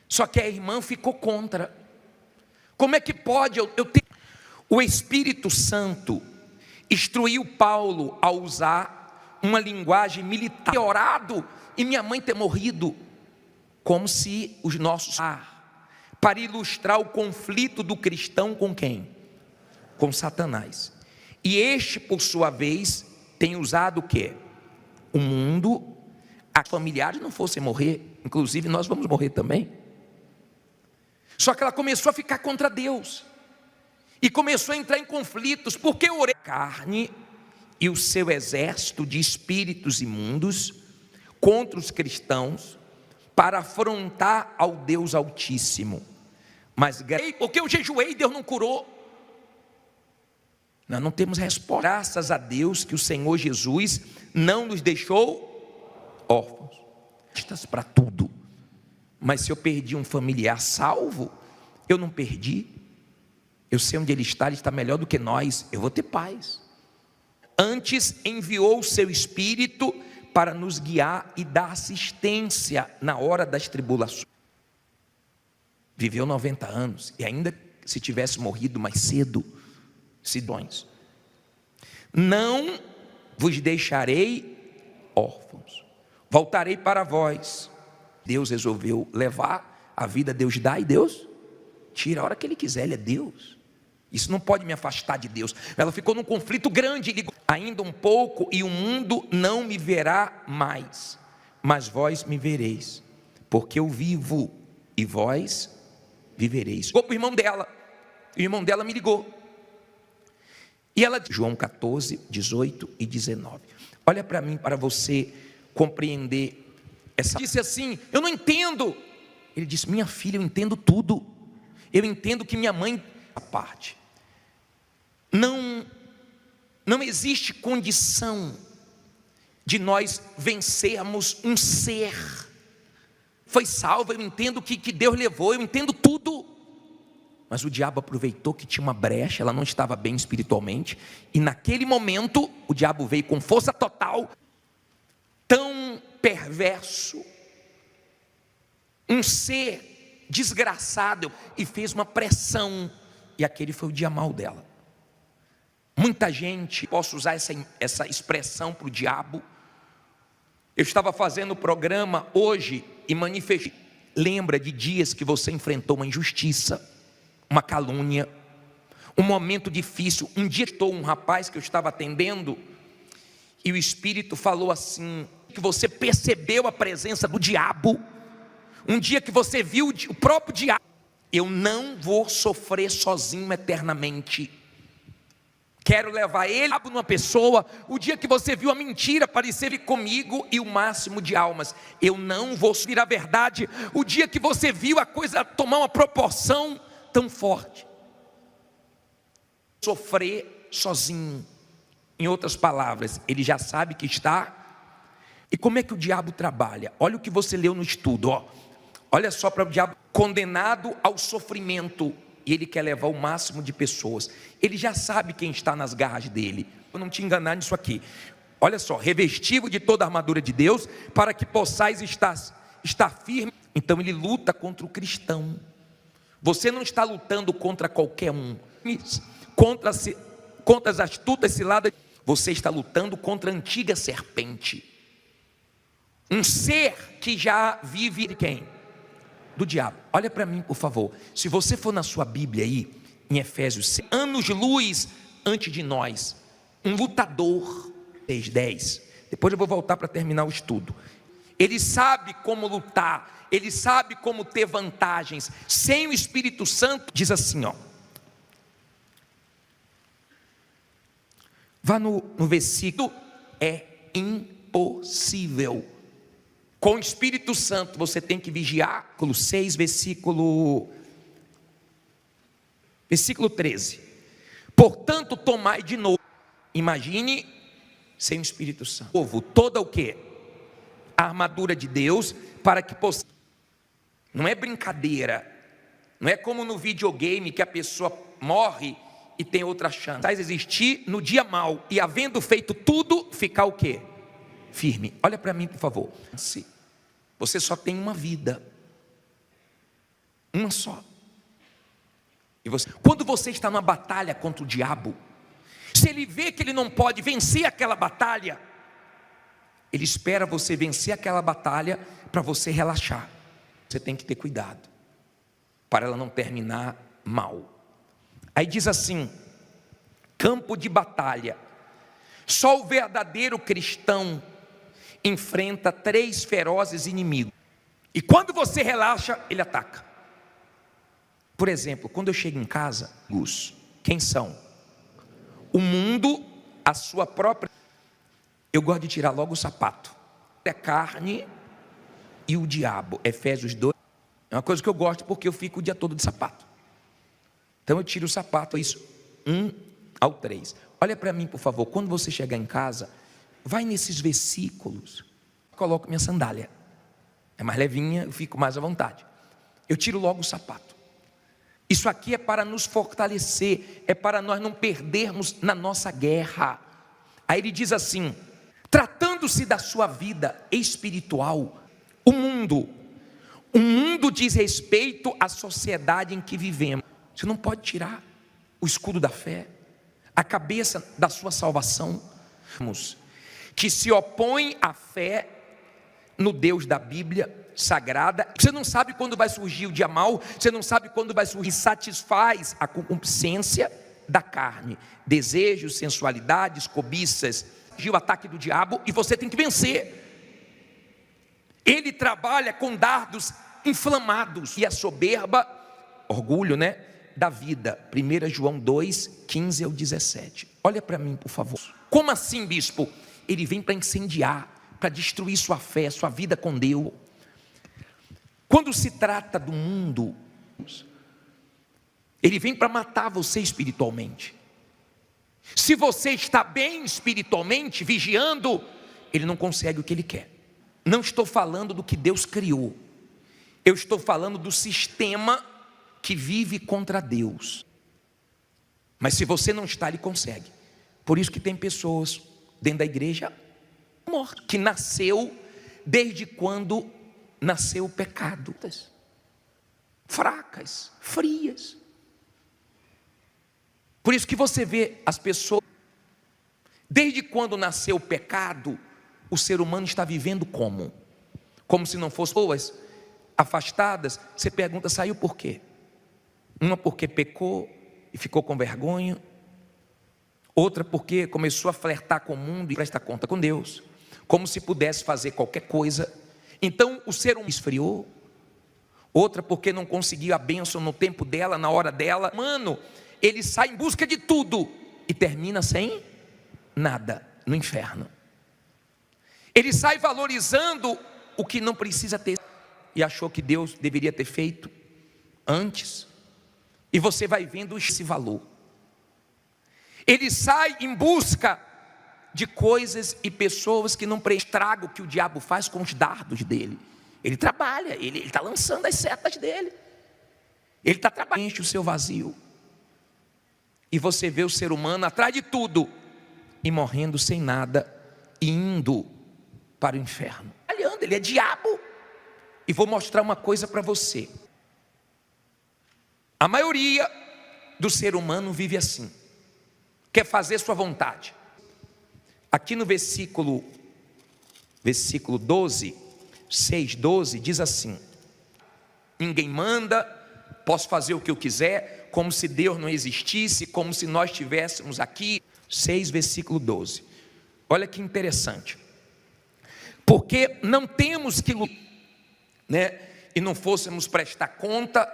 só que a irmã ficou contra. Como é que pode eu ter... O Espírito Santo instruiu Paulo a usar uma linguagem militar, ter orado e minha mãe ter morrido, como se os nossos, para ilustrar o conflito do cristão com quem? Com Satanás. E este, por sua vez, tem usado o quê? O mundo, a familiares não fossem morrer, inclusive nós vamos morrer também. Só que ela começou a ficar contra Deus e começou a entrar em conflitos, porque orei a carne e o seu exército de espíritos imundos contra os cristãos para afrontar ao Deus Altíssimo. Mas porque eu jejuei, Deus não curou. Nós não temos resposta. Graças a Deus que o Senhor Jesus não nos deixou órfãos. Para tudo. Mas se eu perdi um familiar salvo, eu não perdi. Eu sei onde ele está melhor do que nós. Eu vou ter paz. Antes enviou o seu Espírito para nos guiar e dar assistência na hora das tribulações. Viveu 90 anos e ainda se tivesse morrido mais cedo, Sidões. Não vos deixarei órfãos, voltarei para vós. Deus resolveu levar a vida, Deus dá e Deus tira a hora que Ele quiser, Ele é Deus. Isso não pode me afastar de Deus. Ela ficou num conflito grande, ainda um pouco e o mundo não me verá mais, mas vós me vereis, porque eu vivo e vós vivereis. Ligou para o irmão dela, o irmão dela me ligou. E ela, João 14, 18 e 19. Olha para mim, para você compreender essa. Disse assim: eu não entendo. Ele disse: minha filha, eu entendo tudo. Eu entendo que minha mãe, a parte. Não existe condição de nós vencermos um ser. Foi salvo, eu entendo que Deus levou, eu entendo tudo. Mas o diabo aproveitou que tinha uma brecha, ela não estava bem espiritualmente, e naquele momento o diabo veio com força total, tão perverso, um ser desgraçado, e fez uma pressão, e aquele foi o dia mau dela. Muita gente, posso usar essa expressão para o diabo. Eu estava fazendo o programa hoje e manifestei. Lembra de dias que você enfrentou uma injustiça, uma calúnia, um momento difícil. Um dia estou um rapaz que eu estava atendendo e o Espírito falou assim, que você percebeu a presença do diabo, um dia que você viu o próprio diabo. Eu não vou sofrer sozinho eternamente, quero levar ele numa pessoa. O dia que você viu a mentira aparecer comigo e o máximo de almas, eu não vou subir a verdade. O dia que você viu a coisa tomar uma proporção tão forte, sofrer sozinho. Em outras palavras, ele já sabe que está. E como é que o diabo trabalha? Olha o que você leu no estudo, ó. Olha só para o diabo, condenado ao sofrimento, e ele quer levar o máximo de pessoas. Ele já sabe quem está nas garras dele. Eu não te enganar nisso aqui. Olha só: revestido de toda a armadura de Deus, para que possais estar firme. Então ele luta contra o cristão. Você não está lutando contra qualquer um, contra as astutas ciladas. Você está lutando contra a antiga serpente, um ser que já vive de quem? Do diabo. Olha para mim, por favor. Se você for na sua Bíblia aí, em Efésios, anos-luz antes de nós, um lutador, 6:10. Depois eu vou voltar para terminar o estudo. Ele sabe como lutar, ele sabe como ter vantagens. Sem o Espírito Santo, diz assim, ó. Vá no versículo, é impossível. Com o Espírito Santo você tem que vigiar. Versículo 6, versículo 13. Portanto, tomai de novo. Imagine sem o Espírito Santo. Povo, toda o quê? A armadura de Deus, para que possa. Não é brincadeira. Não é como no videogame que a pessoa morre e tem outra chance. Faz existir no dia mau e havendo feito tudo, ficar o quê? Firme. Olha para mim, por favor. Você só tem uma vida, uma só. Quando você está numa batalha contra o diabo, se ele vê que ele não pode vencer aquela batalha, ele espera você vencer aquela batalha para você relaxar. Você tem que ter cuidado para ela não terminar mal. Aí diz assim: campo de batalha. Só o verdadeiro cristão enfrenta 3 ferozes inimigos. E quando você relaxa, ele ataca. Por exemplo, quando eu chego em casa, quem são? O mundo, a sua própria. Eu gosto de tirar logo o sapato. É carne e o diabo. Efésios 2. É uma coisa que eu gosto porque eu fico o dia todo de sapato. Então eu tiro o sapato, isso, 1 ao 3. Olha para mim, por favor, quando você chegar em casa, vai nesses versículos, coloco minha sandália. É mais levinha, eu fico mais à vontade. Eu tiro logo o sapato. Isso aqui é para nos fortalecer, é para nós não perdermos na nossa guerra. Aí ele diz assim: tratando-se da sua vida espiritual, o mundo diz respeito à sociedade em que vivemos. Você não pode tirar o escudo da fé, a cabeça da sua salvação, que se opõe à fé no Deus da Bíblia Sagrada. Você não sabe quando vai surgir o dia mau, você não sabe quando vai surgir. Satisfaz a concupiscência da carne, desejos, sensualidades, cobiças, o ataque do diabo, e você tem que vencer. Ele trabalha com dardos inflamados, e a soberba, orgulho, da vida. 1 João 2, 15 ao 17. Olha para mim, por favor. Como assim, bispo? Ele vem para incendiar, para destruir sua fé, sua vida com Deus. Quando se trata do mundo, ele vem para matar você espiritualmente. Se você está bem espiritualmente, vigiando, ele não consegue o que ele quer. Não estou falando do que Deus criou, eu estou falando do sistema que vive contra Deus. Mas se você não está, ele consegue. Por isso que tem pessoas dentro da igreja mortas, que nasceu desde quando nasceu o pecado, fracas, frias. Por isso que você vê as pessoas, desde quando nasceu o pecado, o ser humano está vivendo como se não fossem pessoas afastadas. Você pergunta, saiu por quê? Uma porque pecou e ficou com vergonha, outra porque começou a flertar com o mundo e presta conta com Deus, como se pudesse fazer qualquer coisa. Então o ser humano esfriou. Outra porque não conseguiu a bênção no tempo dela, na hora dela. Mano, ele sai em busca de tudo e termina sem nada no inferno. Ele sai valorizando o que não precisa ter e achou que Deus deveria ter feito antes. E você vai vendo esse valor. Ele sai em busca de coisas e pessoas que não estraga o que o diabo faz com os dardos dele. Ele trabalha, ele está lançando as setas dele. Ele está trabalhando, enche o seu vazio. E você vê o ser humano atrás de tudo e morrendo sem nada e indo para o inferno. Ele é diabo. E vou mostrar uma coisa para você. A maioria do ser humano vive assim, quer fazer sua vontade. Aqui no versículo 12, 6:12, diz assim: ninguém manda, posso fazer o que eu quiser, como se Deus não existisse, como se nós estivéssemos aqui. 6, versículo 12. Olha que interessante. Porque não temos que lutar, e não fôssemos prestar conta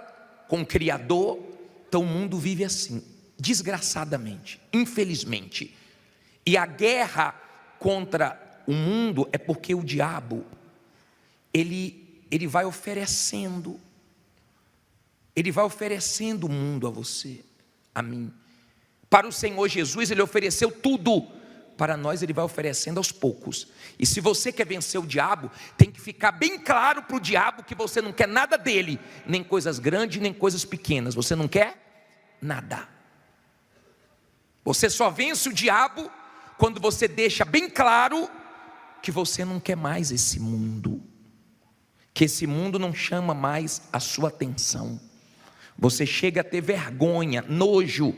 com o Criador. Então o mundo vive assim, desgraçadamente, infelizmente. E a guerra contra o mundo é porque o diabo, ele vai oferecendo o mundo a você, a mim. Para o Senhor Jesus, ele ofereceu tudo. Para nós, ele vai oferecendo aos poucos. E se você quer vencer o diabo, tem que ficar bem claro para o diabo que você não quer nada dele, nem coisas grandes, nem coisas pequenas. Você não quer nada. Você só vence o diabo quando você deixa bem claro que você não quer mais esse mundo, que esse mundo não chama mais a sua atenção. Você chega a ter vergonha, nojo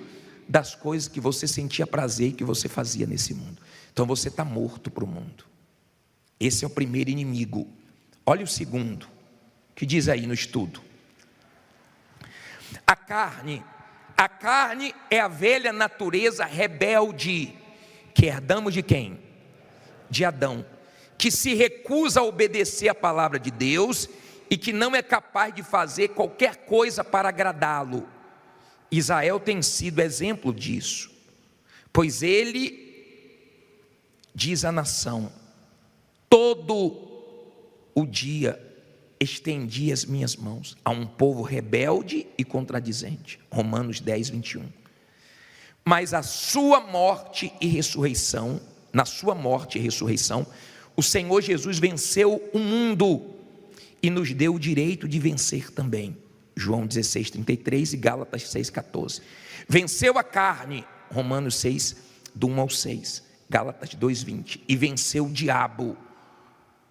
das coisas que você sentia prazer e que você fazia nesse mundo. Então você está morto para o mundo. Esse é o primeiro inimigo. Olha o segundo, que diz aí no estudo. A carne é a velha natureza rebelde, que herdamos de quem? De Adão, que se recusa a obedecer a palavra de Deus e que não é capaz de fazer qualquer coisa para agradá-lo. Israel tem sido exemplo disso, pois ele diz à nação: todo o dia estendi as minhas mãos a um povo rebelde e contradizente. Romanos 10, 21. Mas na sua morte e ressurreição, o Senhor Jesus venceu o mundo e nos deu o direito de vencer também. João 16, 33 e Gálatas 6, 14. Venceu a carne, Romanos 6, do 1 ao 6, Gálatas 2, 20. E venceu o diabo,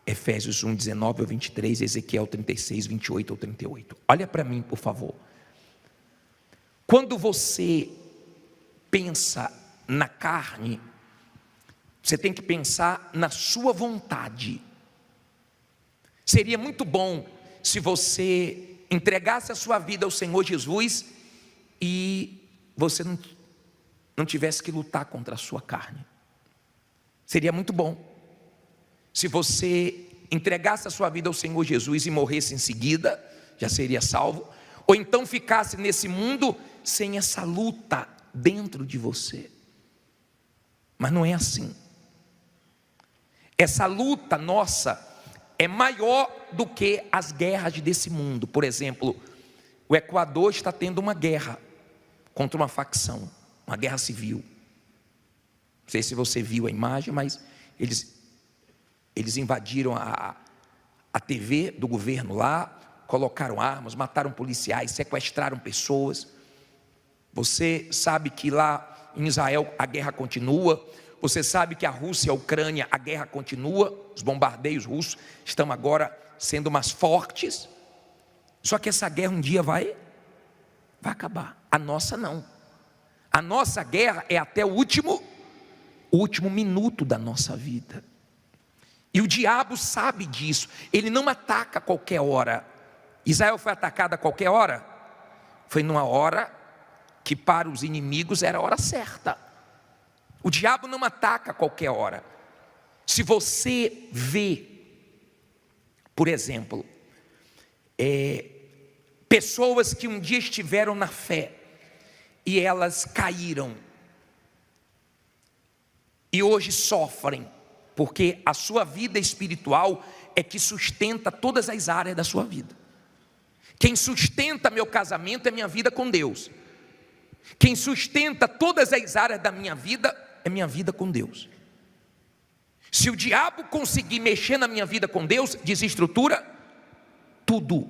Efésios 1, 19 ao 23, Ezequiel 36, 28 ao 38. Olha para mim, por favor. Quando você pensa na carne, você tem que pensar na sua vontade. Seria muito bom se você entregasse a sua vida ao Senhor Jesus e você não tivesse que lutar contra a sua carne. Seria muito bom se você entregasse a sua vida ao Senhor Jesus e morresse em seguida, já seria salvo. Ou então ficasse nesse mundo sem essa luta dentro de você. Mas não é assim. Essa luta nossa é maior do que as guerras desse mundo. Por exemplo, o Equador está tendo uma guerra contra uma facção, uma guerra civil. Não sei se você viu a imagem, mas eles invadiram a TV do governo lá, colocaram armas, mataram policiais, sequestraram pessoas. Você sabe que lá em Israel a guerra continua. Você sabe que a Rússia e a Ucrânia, a guerra continua. Os bombardeios russos estão agora sendo mais fortes. Só que essa guerra um dia vai acabar. A nossa não. A nossa guerra é até o último minuto da nossa vida. E o diabo sabe disso. Ele não ataca a qualquer hora. Israel foi atacado a qualquer hora? Foi numa hora que para os inimigos era a hora certa. O diabo não ataca a qualquer hora. Se você vê, por exemplo, pessoas que um dia estiveram na fé e elas caíram e hoje sofrem, porque a sua vida espiritual é que sustenta todas as áreas da sua vida. Quem sustenta meu casamento é minha vida com Deus. Quem sustenta todas as áreas da minha vida é minha vida com Deus. Se o diabo conseguir mexer na minha vida com Deus, desestrutura tudo.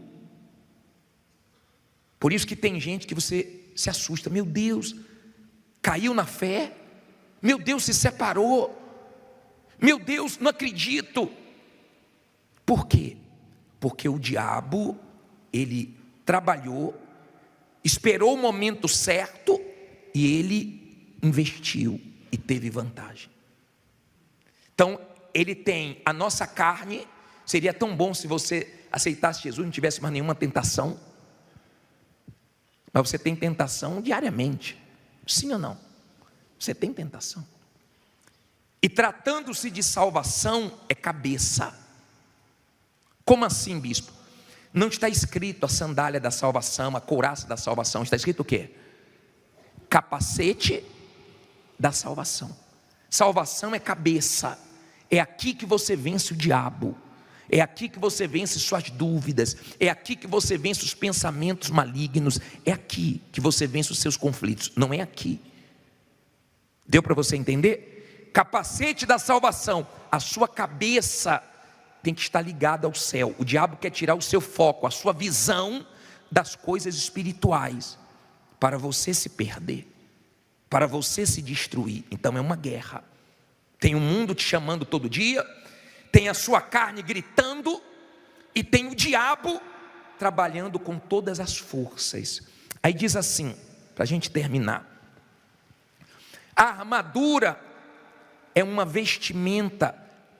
Por isso que tem gente que você se assusta. Meu Deus, caiu na fé. Meu Deus, se separou. Meu Deus, não acredito. Por quê? Porque o diabo, ele trabalhou, esperou o momento certo e ele investiu e teve vantagem. Então, ele tem a nossa carne. Seria tão bom se você aceitasse Jesus, não tivesse mais nenhuma tentação. Mas você tem tentação diariamente. Sim ou não? Você tem tentação. E tratando-se de salvação, é cabeça. Como assim, bispo? Não está escrito a sandália da salvação, a couraça da salvação. Está escrito o quê? Capacete da salvação. Salvação é cabeça. É aqui que você vence o diabo. É aqui que você vence suas dúvidas. É aqui que você vence os pensamentos malignos. É aqui que você vence os seus conflitos. Não é aqui. Deu para você entender? Capacete da salvação. A sua cabeça tem que estar ligada ao céu. O diabo quer tirar o seu foco, a sua visão das coisas espirituais, para você se perder, para você se destruir. Então é uma guerra. Tem o mundo te chamando todo dia, tem a sua carne gritando, e tem o diabo trabalhando com todas as forças. Aí diz assim, para a gente terminar: a armadura é uma vestimenta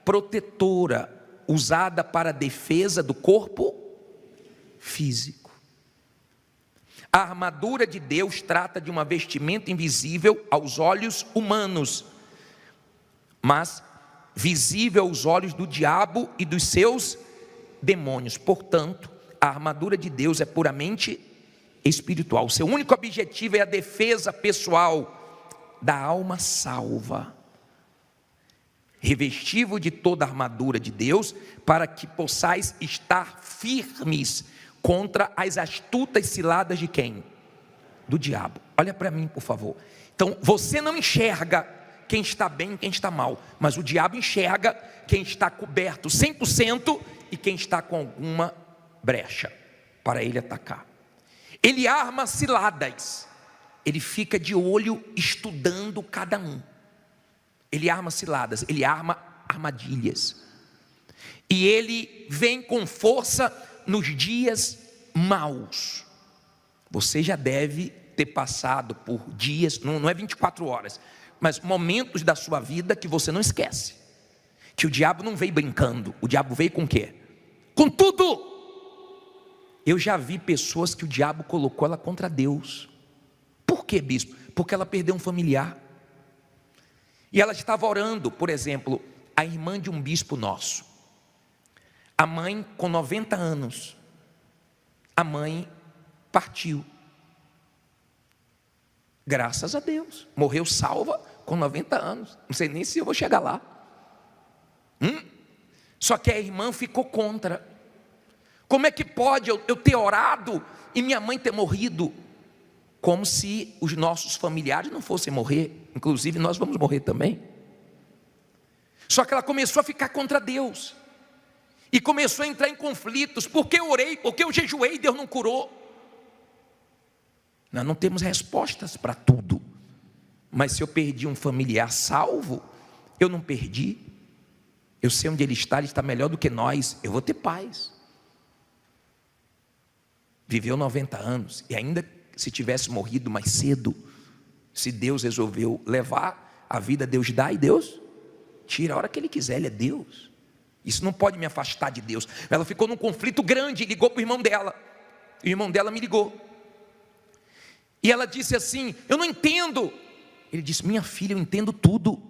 protetora usada para a defesa do corpo físico. A armadura de Deus trata de uma vestimenta invisível aos olhos humanos, mas visível aos olhos do diabo e dos seus demônios. Portanto, a armadura de Deus é puramente espiritual. O seu único objetivo é a defesa pessoal da alma salva. Revesti-vos de toda a armadura de Deus, para que possais estar firmes contra as astutas ciladas de quem? Do diabo. Olha para mim, por favor. Então, você não enxerga quem está bem e quem está mal, mas o diabo enxerga quem está coberto 100% e quem está com alguma brecha para ele atacar. Ele arma ciladas, ele fica de olho estudando cada um. Ele arma ciladas, ele arma armadilhas. E ele vem com força nos dias maus. Você já deve ter passado por dias, não é 24 horas, mas momentos da sua vida que você não esquece. Que o diabo não veio brincando, o diabo veio com o quê? Com tudo. Eu já vi pessoas que o diabo colocou ela contra Deus. Por quê, bispo? Porque ela perdeu um familiar. E ela estava orando, por exemplo, a irmã de um bispo nosso. A mãe com 90 anos. A mãe partiu. Graças a Deus. Morreu salva com 90 anos. Não sei nem se eu vou chegar lá. Só que a irmã ficou contra. Como é que pode eu ter orado e minha mãe ter morrido? Como se os nossos familiares não fossem morrer. Inclusive nós vamos morrer também. Só que ela começou a ficar contra Deus. E começou a entrar em conflitos. Porque eu orei, porque eu jejuei e Deus não curou. Nós não temos respostas para tudo. Mas se eu perdi um familiar salvo, eu não perdi. Eu sei onde ele está melhor do que nós. Eu vou ter paz. Viveu 90 anos e ainda se tivesse morrido mais cedo, se Deus resolveu levar a vida, Deus dá e Deus tira a hora que Ele quiser. Ele é Deus. Isso não pode me afastar de Deus. Ela ficou num conflito grande, ligou para o irmão dela. O irmão dela me ligou. E ela disse assim: eu não entendo. Ele disse: minha filha, eu entendo tudo.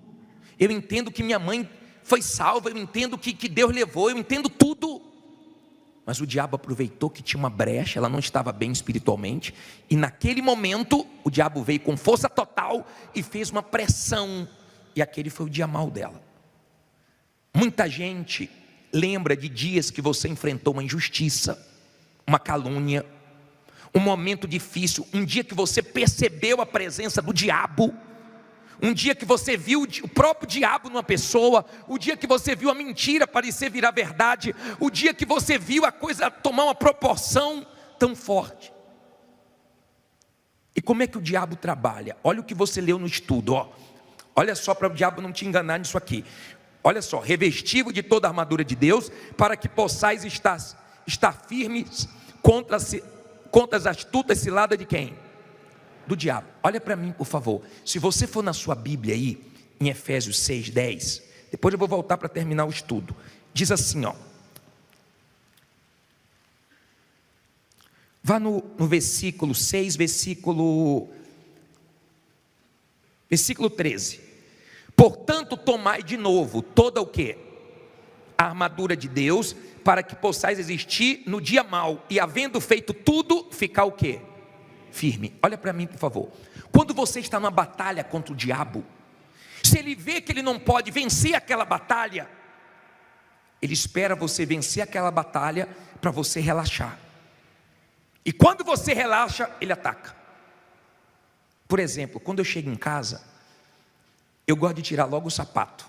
Eu entendo que minha mãe foi salva, eu entendo que Deus levou, eu entendo tudo. Mas o diabo aproveitou que tinha uma brecha, ela não estava bem espiritualmente. E naquele momento, o diabo veio com força total e fez uma pressão. E aquele foi o dia mau dela. Muita gente lembra de dias que você enfrentou uma injustiça, uma calúnia, um momento difícil, um dia que você percebeu a presença do diabo, um dia que você viu o próprio diabo numa pessoa, o dia que você viu a mentira parecer virar verdade, o dia que você viu a coisa tomar uma proporção tão forte. E como é que o diabo trabalha? Olha o que você leu no estudo, ó. Olha só, para o diabo não te enganar nisso aqui. Olha só: revesti-vos de toda a armadura de Deus, para que possais estar firmes contra as astutas ciladas de quem? Do diabo. Olha para mim, por favor. Se você for na sua Bíblia aí, em Efésios 6:10, depois eu vou voltar para terminar o estudo. Diz assim, ó. Vá no versículo 6, versículo 13. Portanto, tomai de novo toda o quê? A armadura de Deus, para que possais resistir no dia mau, e havendo feito tudo, ficar o quê? Firme. Olha para mim, por favor. Quando você está numa batalha contra o diabo, se ele vê que ele não pode vencer aquela batalha, ele espera você vencer aquela batalha para você relaxar. E quando você relaxa, ele ataca. Por exemplo, quando eu chego em casa, eu gosto de tirar logo o sapato.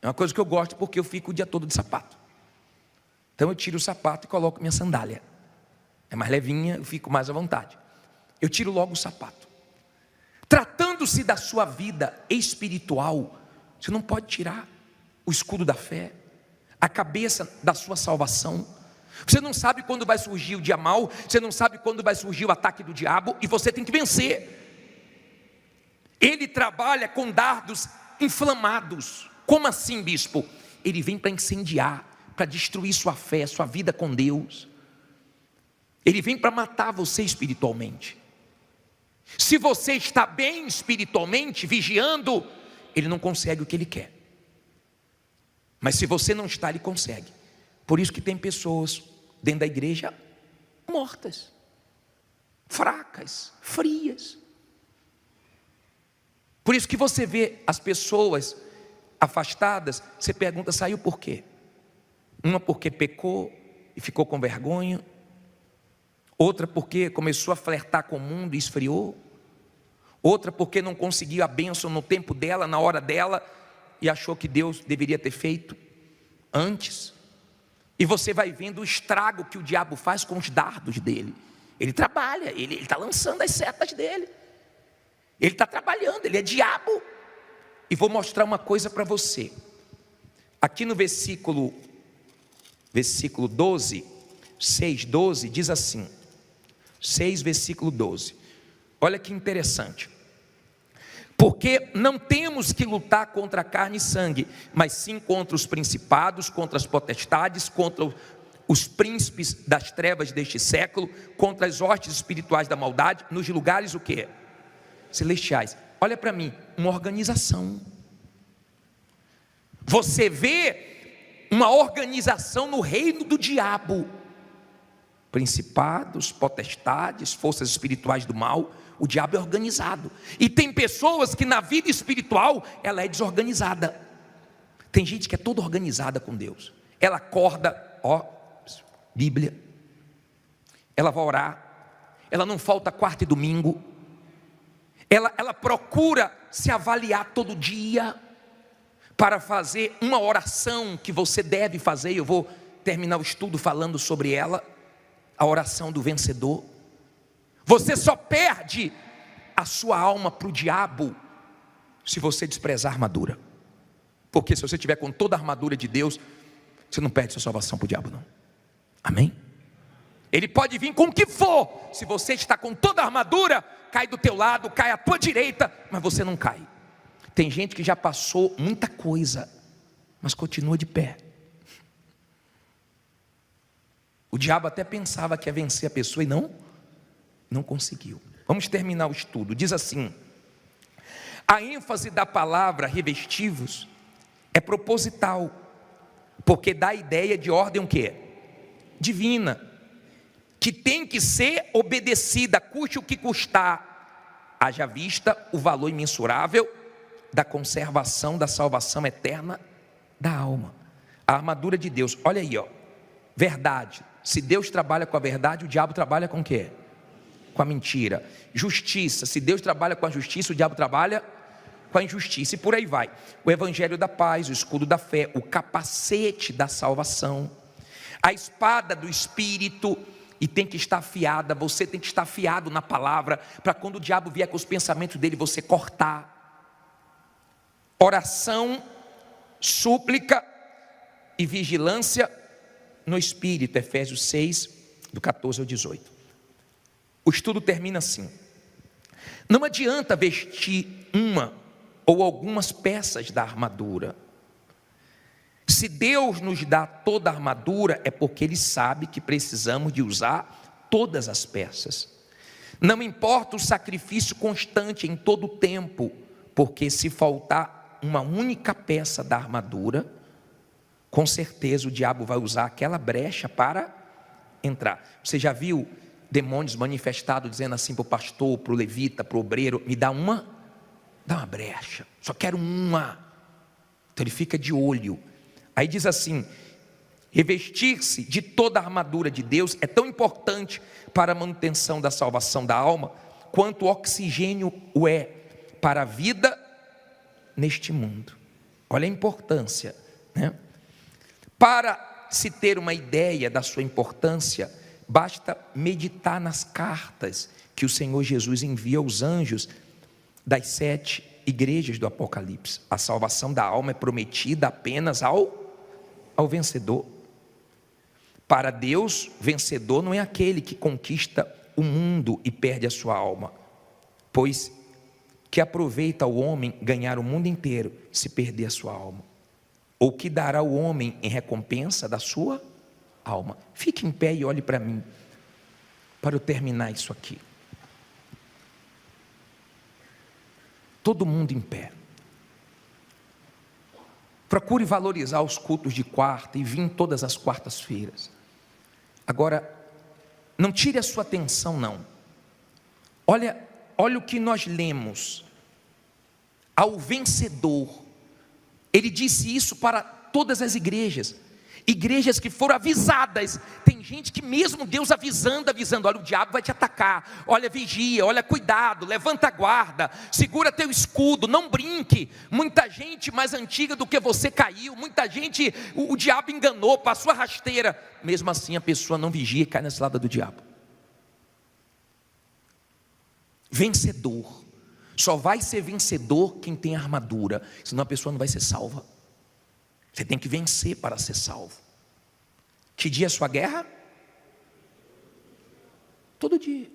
É uma coisa que eu gosto, porque eu fico o dia todo de sapato. Então eu tiro o sapato e coloco minha sandália. É mais levinha, eu fico mais à vontade. Eu tiro logo o sapato. Tratando-se da sua vida espiritual, você não pode tirar o escudo da fé, a cabeça da sua salvação. Você não sabe quando vai surgir o dia mau, você não sabe quando vai surgir o ataque do diabo, e você tem que vencer. Ele trabalha com dardos inflamados. Como assim, bispo? Ele vem para incendiar, para destruir sua fé, sua vida com Deus. Ele vem para matar você espiritualmente. Se você está bem espiritualmente, vigiando, ele não consegue o que ele quer. Mas se você não está, ele consegue. Por isso que tem pessoas dentro da igreja mortas, fracas, frias. Por isso que você vê as pessoas afastadas, você pergunta, saiu por quê? Uma porque pecou e ficou com vergonha, outra porque começou a flertar com o mundo e esfriou, outra porque não conseguiu a bênção no tempo dela, na hora dela, e achou que Deus deveria ter feito antes. E você vai vendo o estrago que o diabo faz com os dardos dele. Ele trabalha, ele está lançando as setas dele. Ele está trabalhando, ele é diabo. E vou mostrar uma coisa para você. Aqui no versículo 12, 6:12, diz assim, 6, versículo 12. Olha que interessante. Porque não temos que lutar contra carne e sangue, mas sim contra os principados, contra as potestades, contra os príncipes das trevas deste século, contra as hostes espirituais da maldade, nos lugares o quê? Celestiais. Olha para mim, uma organização. Você vê uma organização no reino do diabo. Principados, potestades, forças espirituais do mal. O diabo é organizado. E tem pessoas que na vida espiritual ela é desorganizada. Tem gente que é toda organizada com Deus. Ela acorda, Bíblia. Ela vai orar. Ela não falta quarta e domingo. Ela procura se avaliar todo dia para fazer uma oração que você deve fazer. Eu vou terminar o estudo falando sobre ela, a oração do vencedor. Você só perde a sua alma para o diabo se você desprezar a armadura. Porque se você estiver com toda a armadura de Deus, você não perde sua salvação para o diabo, não. Amém? Ele pode vir com o que for. Se você está com toda a armadura, cai do teu lado, cai à tua direita, mas você não cai. Tem gente que já passou muita coisa, mas continua de pé. O diabo até pensava que ia vencer a pessoa e não conseguiu. Vamos terminar o estudo. Diz assim: a ênfase da palavra revestivos é proposital, porque dá a ideia de ordem o quê? Divina, que tem que ser obedecida, custe o que custar, haja vista o valor imensurável da conservação da salvação eterna da alma. A armadura de Deus, olha aí, verdade. Se Deus trabalha com a verdade, o diabo trabalha com o quê? Com a mentira. Justiça, se Deus trabalha com a justiça, o diabo trabalha com a injustiça, e por aí vai. O evangelho da paz, o escudo da fé, o capacete da salvação, a espada do Espírito, e tem que estar afiada. Você tem que estar afiado na palavra, para quando o diabo vier com os pensamentos dele, você cortar. Oração, súplica e vigilância no Espírito, Efésios 6, do 14 ao 18. O estudo termina assim: não adianta vestir uma ou algumas peças da armadura. Se Deus nos dá toda a armadura, é porque Ele sabe que precisamos de usar todas as peças. Não importa o sacrifício constante em todo o tempo, porque se faltar uma única peça da armadura, com certeza o diabo vai usar aquela brecha para entrar. Você já viu demônios manifestados dizendo assim para o pastor, para o levita, para o obreiro: me dá uma brecha, só quero uma. Então ele fica de olho. Aí diz assim: revestir-se de toda a armadura de Deus é tão importante para a manutenção da salvação da alma, quanto o oxigênio o é para a vida neste mundo. Olha a importância, né? Para se ter uma ideia da sua importância, basta meditar nas cartas que o Senhor Jesus envia aos anjos das 7 igrejas do Apocalipse. A salvação da alma é prometida apenas ao vencedor. Para Deus, vencedor não é aquele que conquista o mundo e perde a sua alma, pois que aproveita o homem ganhar o mundo inteiro se perder a sua alma? Ou que dará o homem em recompensa da sua alma? Fique em pé e olhe para mim, para eu terminar isso aqui. Todo mundo em pé. Procure valorizar os cultos de quarta e vir todas as quartas-feiras. Agora, não tire a sua atenção não. Olha o que nós lemos. Ao vencedor, ele disse isso para todas as igrejas. Igrejas que foram avisadas. Tem gente que mesmo Deus avisando, olha, o diabo vai te atacar, olha, vigia, olha, cuidado, levanta a guarda, segura teu escudo, não brinque. Muita gente mais antiga do que você caiu, muita gente o diabo enganou, passou a rasteira. Mesmo assim a pessoa não vigia e cai nessa lado do diabo. Vencedor, só vai ser vencedor quem tem armadura, senão a pessoa não vai ser salva. Você tem que vencer para ser salvo. Que dia é a sua guerra? Todo dia.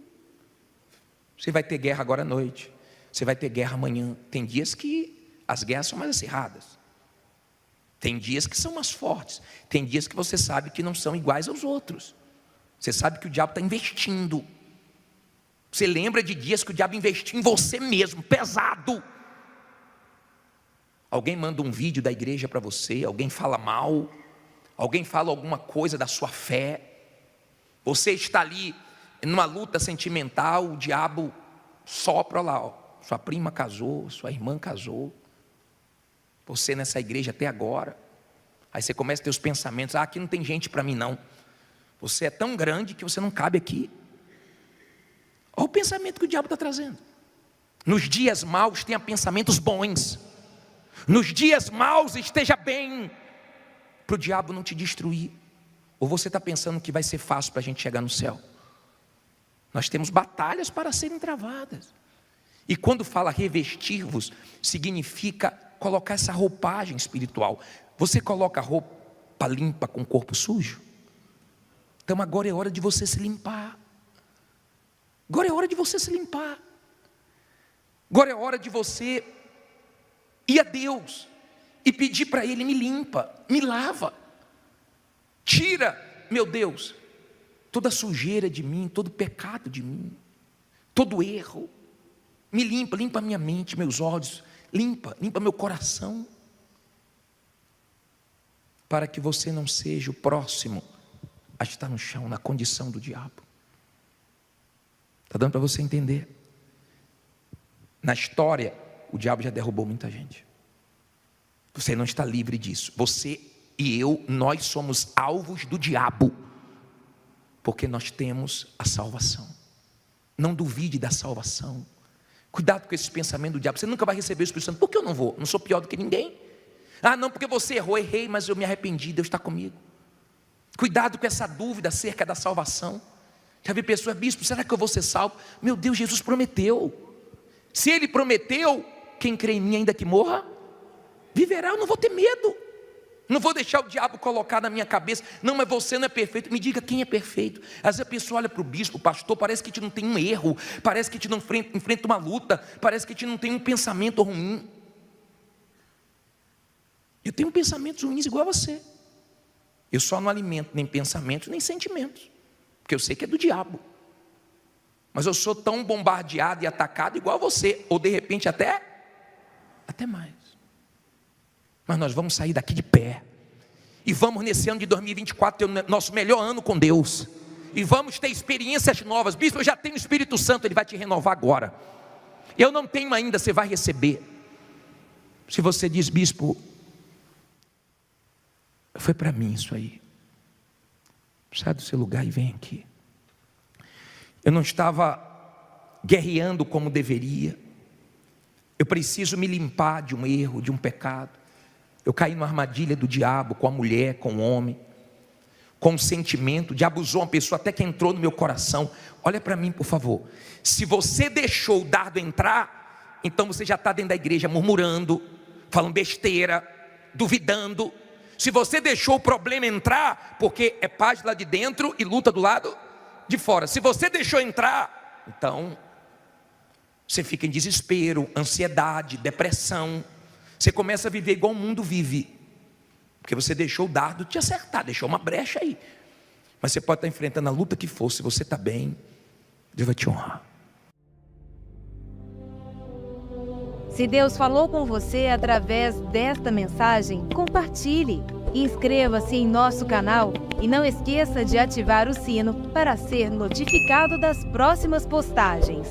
Você vai ter guerra agora à noite, você vai ter guerra amanhã. Tem dias que as guerras são mais acirradas, tem dias que são mais fortes, tem dias que você sabe que não são iguais aos outros. Você sabe que o diabo está investindo. Você lembra de dias que o diabo investiu em você mesmo, pesado. Alguém manda um vídeo da igreja para você, alguém fala mal, alguém fala alguma coisa da sua fé. Você está ali numa luta sentimental, o diabo sopra lá, ó, sua prima casou, sua irmã casou, você nessa igreja até agora. Aí você começa a ter os pensamentos, aqui não tem gente para mim não. Você é tão grande que você não cabe aqui. Olha o pensamento que o diabo está trazendo. Nos dias maus tenha pensamentos bons. Nos dias maus esteja bem, para o diabo não te destruir. Ou você está pensando que vai ser fácil para a gente chegar no céu? Nós temos batalhas para serem travadas. E quando fala revestir-vos, significa colocar essa roupagem espiritual. Você coloca roupa limpa com o corpo sujo? Então agora é hora de você se limpar. Agora é hora de você se limpar. Agora é hora de você ir a Deus e pedir para Ele: me limpa, me lava, tira, meu Deus, toda sujeira de mim, todo pecado de mim, todo erro. Me limpa, limpa minha mente, meus olhos, limpa meu coração, para que você não seja o próximo a estar no chão, na condição do diabo. Está dando para você entender? Na história, o diabo já derrubou muita gente. Você não está livre disso. Você e eu, nós somos alvos do diabo, porque nós temos a salvação. Não duvide da salvação. Cuidado com esse pensamento do diabo. Você nunca vai receber o Espírito Santo. Por que eu não vou? Não sou pior do que ninguém. Ah, não, porque você errou. Errei, mas eu me arrependi. Deus está comigo. Cuidado com essa dúvida acerca da salvação. Já vi pessoas: bispo, será que eu vou ser salvo? Meu Deus, Jesus prometeu. Se Ele prometeu, quem crê em mim, ainda que morra, viverá. Eu não vou ter medo. Não vou deixar o diabo colocar na minha cabeça: não, mas você não é perfeito. Me diga quem é perfeito. Às vezes a pessoa olha para o bispo, o pastor, parece que a gente não tem um erro, parece que a gente não enfrenta uma luta, parece que a gente não tem um pensamento ruim. Eu tenho pensamentos ruins igual a você. Eu só não alimento nem pensamentos, nem sentimentos, porque eu sei que é do diabo. Mas eu sou tão bombardeado e atacado igual a você, ou de repente até mais. Mas nós vamos sair daqui de pé, e vamos nesse ano de 2024 ter o nosso melhor ano com Deus, e vamos ter experiências novas. Bispo, eu já tenho o Espírito Santo, Ele vai te renovar agora. Eu não tenho ainda, você vai receber. Se você diz: bispo, foi para mim isso aí, sai do seu lugar e vem aqui. Eu não estava guerreando como deveria, eu preciso me limpar de um erro, de um pecado. Eu caí numa armadilha do diabo, com a mulher, com o homem, com o sentimento. O diabo usou uma pessoa até que entrou no meu coração. Olha para mim, por favor. Se você deixou o dardo entrar, então você já está dentro da igreja murmurando, falando besteira, duvidando. Se você deixou o problema entrar, porque é paz lá de dentro e luta do lado de fora. Se você deixou entrar, então você fica em desespero, ansiedade, depressão. Você começa a viver igual o mundo vive, porque você deixou o dardo te acertar, deixou uma brecha aí. Mas você pode estar enfrentando a luta que for, se você está bem, Deus vai te honrar. Se Deus falou com você através desta mensagem, compartilhe. Inscreva-se em nosso canal e não esqueça de ativar o sino para ser notificado das próximas postagens.